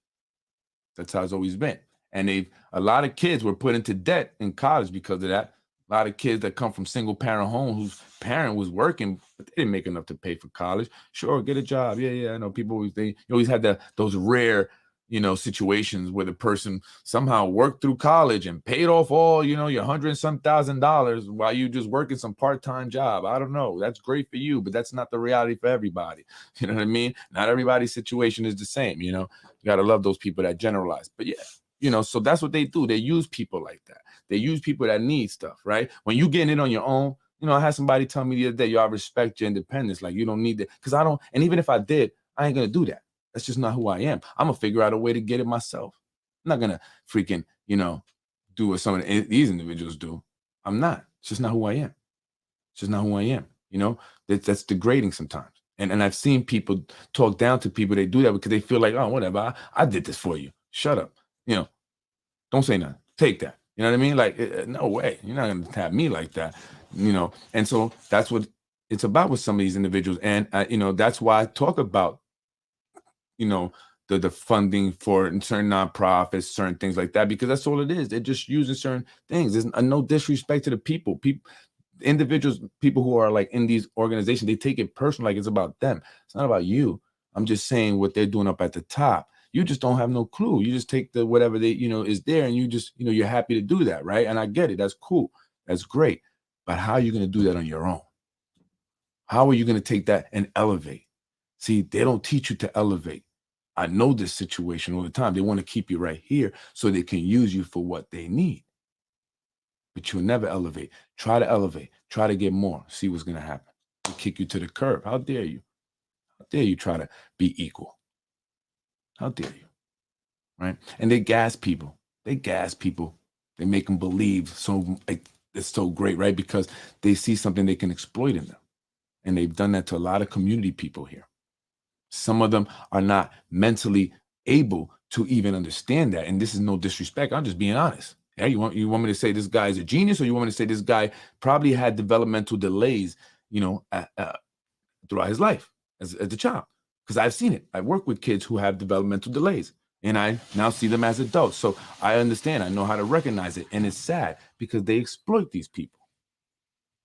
That's how it's always been. And a lot of kids were put into debt in college because of that. A lot of kids that come from single parent homes whose parent was working, but they didn't make enough to pay for college. Sure, get a job. Yeah. I know people you always had those rare, situations where the person somehow worked through college and paid off all, your $100 and some $1,000 while you just working some part-time job. I don't know. That's great for you, but that's not the reality for everybody. You know what I mean? Not everybody's situation is the same. You got to love those people that generalize. But yeah, so that's what they do. They use people like that. They use people that need stuff, right? When you getting it on your own, I had somebody tell me the other day, I respect your independence. Like you don't need that. Because I don't, and even if I did, I ain't going to do that. That's just not who I am. I'm going to figure out a way to get it myself. I'm not going to freaking, do what some of these individuals do. I'm not. It's just not who I am. It's just not who I am. That's degrading sometimes. And I've seen people talk down to people. They do that because they feel like, oh, whatever. I did this for you. Shut up. Don't say nothing. Take that. You know what I mean? Like, no way. You're not going to tap me like that. And so that's what it's about with some of these individuals. And, that's why I talk about, the funding for certain nonprofits, certain things like that, because that's all it is. They're just using certain things. There's no disrespect to the people. Individuals, people who are like in these organizations, they take it personal, like it's about them. It's not about you. I'm just saying what they're doing up at the top. You just don't have no clue. You just take the whatever they, is there, and you just, you're happy to do that, right? And I get it. That's cool. That's great. But how are you going to do that on your own? How are you going to take that and elevate? See, they don't teach you to elevate. I know this situation all the time. They want to keep you right here so they can use you for what they need. But you'll never elevate. Try to elevate. Try to get more. See what's going to happen. They kick you to the curb. How dare you? How dare you try to be equal? How dare you? Right? And they gas people. They make them believe so it's so great, right? Because they see something they can exploit in them. And they've done that to a lot of community people here. Some of them are not mentally able to even understand that. And this is no disrespect. I'm just being honest. Yeah, you want me to say this guy is a genius, or you want me to say this guy probably had developmental delays, throughout his life as a child? Because I've seen it. I work with kids who have developmental delays, and I now see them as adults. So I understand. I know how to recognize it. And it's sad because they exploit these people.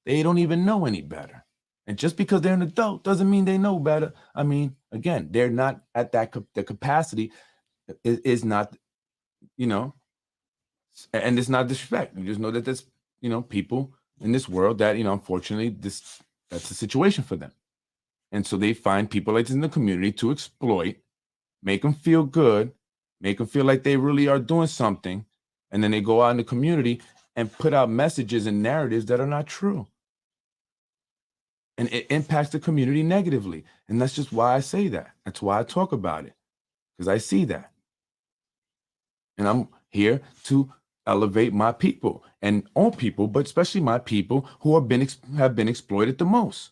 They don't even know any better. And just because they're an adult doesn't mean they know better. I mean, again, they're not at the capacity is not, and it's not disrespect. You just know that there's, people in this world that, unfortunately, that's the situation for them. And so they find people like this in the community to exploit, make them feel good, make them feel like they really are doing something. And then they go out in the community and put out messages and narratives that are not true. And it impacts the community negatively. And that's just why I say that. That's why I talk about it, because I see that. And I'm here to elevate my people and all people, but especially my people who have been exploited the most,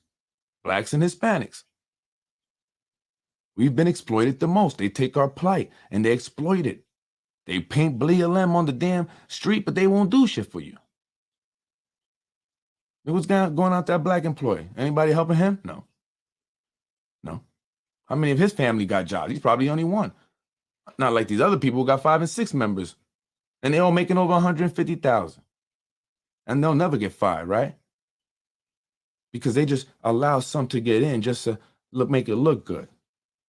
Blacks and Hispanics. We've been exploited the most. They take our plight and they exploit it. They paint BLM on the damn street, but they won't do shit for you. What's going out that Black employee? Anybody helping him? No. How many of his family got jobs? He's probably only one. Not like these other people who got 5 and 6 members, and they all making over 150,000, and they'll never get fired, right? Because they just allow some to get in just to make it look good.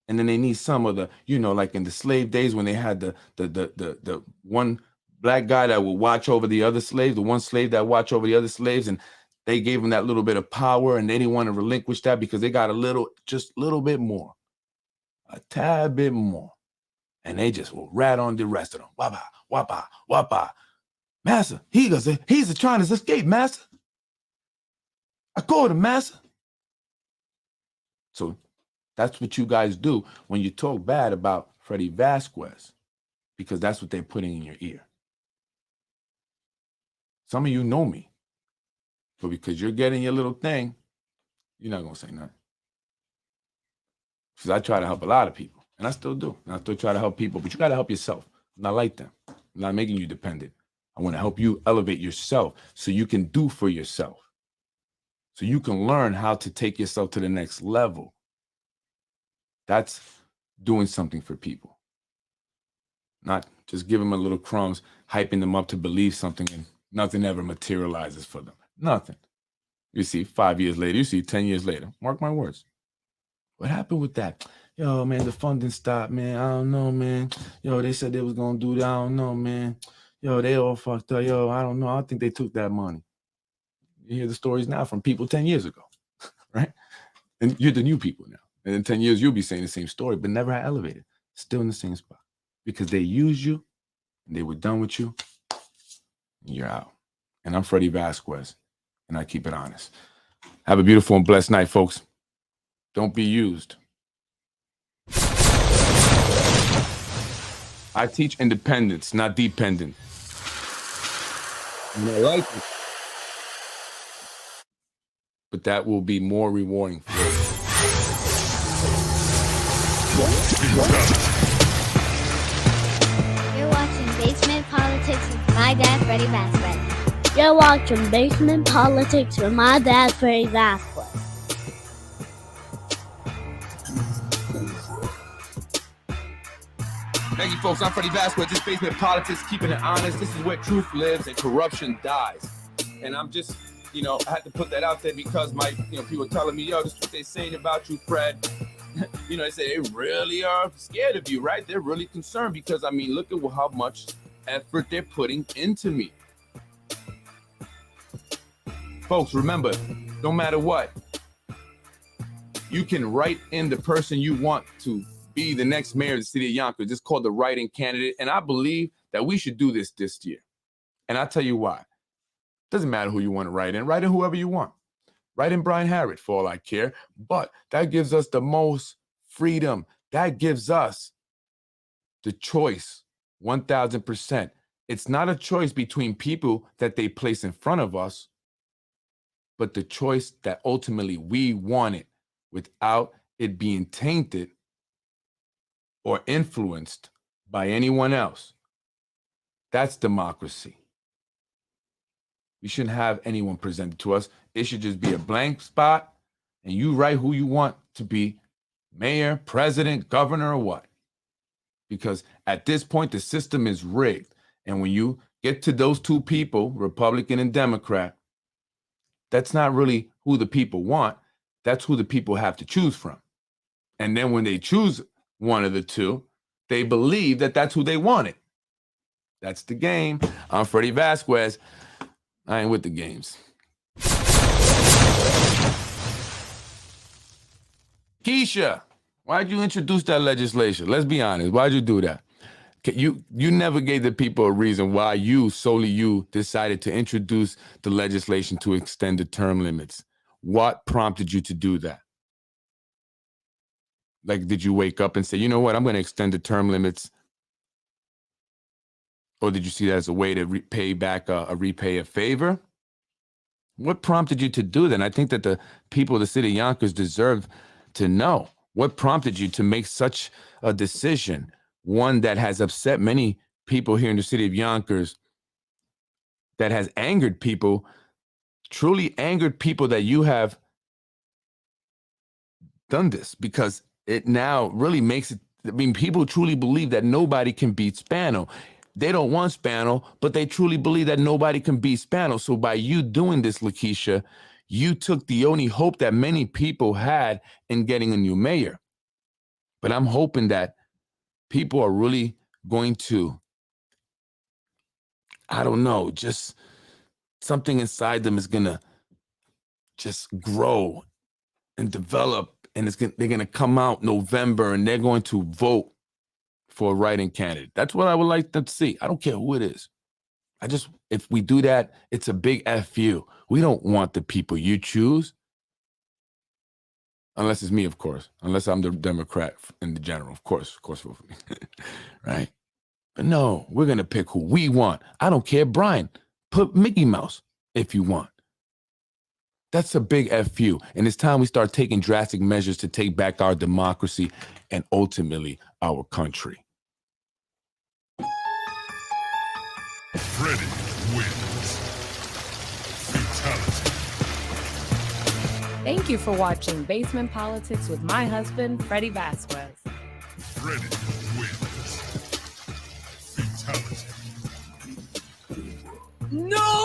And then they need some of the, like in the slave days when they had the one Black guy that would watch over the other slaves, the one slave that watched over the other slaves, and they gave him that little bit of power, and they didn't want to relinquish that because they got just a little bit more, a tad bit more. And they just will rat on the rest of them. Wapa, wapa, wapa. Master, he's trying to escape, master. I called him, master. So that's what you guys do when you talk bad about Freddie Vasquez, because that's what they're putting in your ear. Some of you know me, but because you're getting your little thing, you're not going to say nothing. Because I try to help a lot of people, and I still do. And I still try to help people, but you got to help yourself. I'm not like them. I'm not making you dependent. I want to help you elevate yourself so you can do for yourself, so you can learn how to take yourself to the next level. That's doing something for people. Not just give them a little crumbs, hyping them up to believe something, and nothing ever materializes for them. Nothing. You see 5 years later, you see 10 years later. Mark my words. What happened with that? Yo, man, the funding stopped, man. I don't know, man. Yo, they said they was going to do that. I don't know, man. Yo, they all fucked up. Yo, I don't know. I don't think they took that money. You hear the stories now from people 10 years ago, right? And you're the new people now. And in 10 years, you'll be saying the same story, but never had elevated. Still in the same spot. Because they used you, and they were done with you, and you're out. And I'm Freddie Vasquez, and I keep it honest. Have a beautiful and blessed night, folks. Don't be used. I teach independence, not dependent. And I like it. But that will be more rewarding for you. You're watching Basement Politics with my dad, Freddie Vasquez. You're watching Basement Politics with my dad, Freddie Vasquez. Thank you, folks. I'm Freddie Vasquez. This Basement Politics, keeping it honest. This is where truth lives and corruption dies. And I'm just, I had to put that out there because people are telling me, yo, this is what they're saying about you, Fred. They say they really are scared of you, right? They're really concerned because, look at how much effort they're putting into me. Folks, remember, no matter what, you can write in the person you want to be the next mayor of the city of Yonkers. It's called the write-in candidate. And I believe that we should do this year. And I'll tell you why. Doesn't matter who you want to write in whoever you want. Write in Brian Harrod for all I care. But that gives us the most freedom. That gives us the choice, 1,000%. It's not a choice between people that they place in front of us, but the choice that ultimately we want it without it being tainted or influenced by anyone else. That's democracy. We shouldn't have anyone presented to us. It should just be a blank spot, and you write who you want to be mayor, president, governor, or what. Because at this point, the system is rigged. And when you get to those two people, Republican and Democrat, that's not really who the people want. That's who the people have to choose from. And then when they choose one of the two, they believe that that's who they wanted. That's the game. I'm Freddie Vasquez. I ain't with the games. Keisha, why'd you introduce that legislation? Let's be honest. Why'd you do that? You never gave the people a reason why solely you decided to introduce the legislation to extend the term limits. What prompted you to do that? Like, did you wake up and say, you know what, I'm going to extend the term limits? Or did you see that as a way to repay a favor? What prompted you to do that? And I think that the people of the city of Yonkers deserve to know. What prompted you to make such a decision, one that has upset many people here in the city of Yonkers, that has angered people, truly angered people that you have done this? Because it now really makes it, I mean, people truly believe that nobody can beat Spano. They don't want Spano, but they truly believe that nobody can beat Spano. So by you doing this, Lakeisha, you took the only hope that many people had in getting a new mayor. But I'm hoping that people are really going to, I don't know, just something inside them is going to just grow and develop, and they're going to come out November and they're going to vote for a write-in candidate. That's what I would like them to see. I don't care who it is. If we do that, it's a big F you. We don't want the people you choose. Unless it's me, of course. Unless I'm the Democrat in the general. Of course, vote for me. Right? But no, we're going to pick who we want. I don't care, Brian. Put Mickey Mouse if you want. That's a big F you. And it's time we start taking drastic measures to take back our democracy and ultimately our country. Freddie wins. Fatality. Thank you for watching Basement Politics with my husband, Freddie Vasquez. Freddie wins. Fatality. No!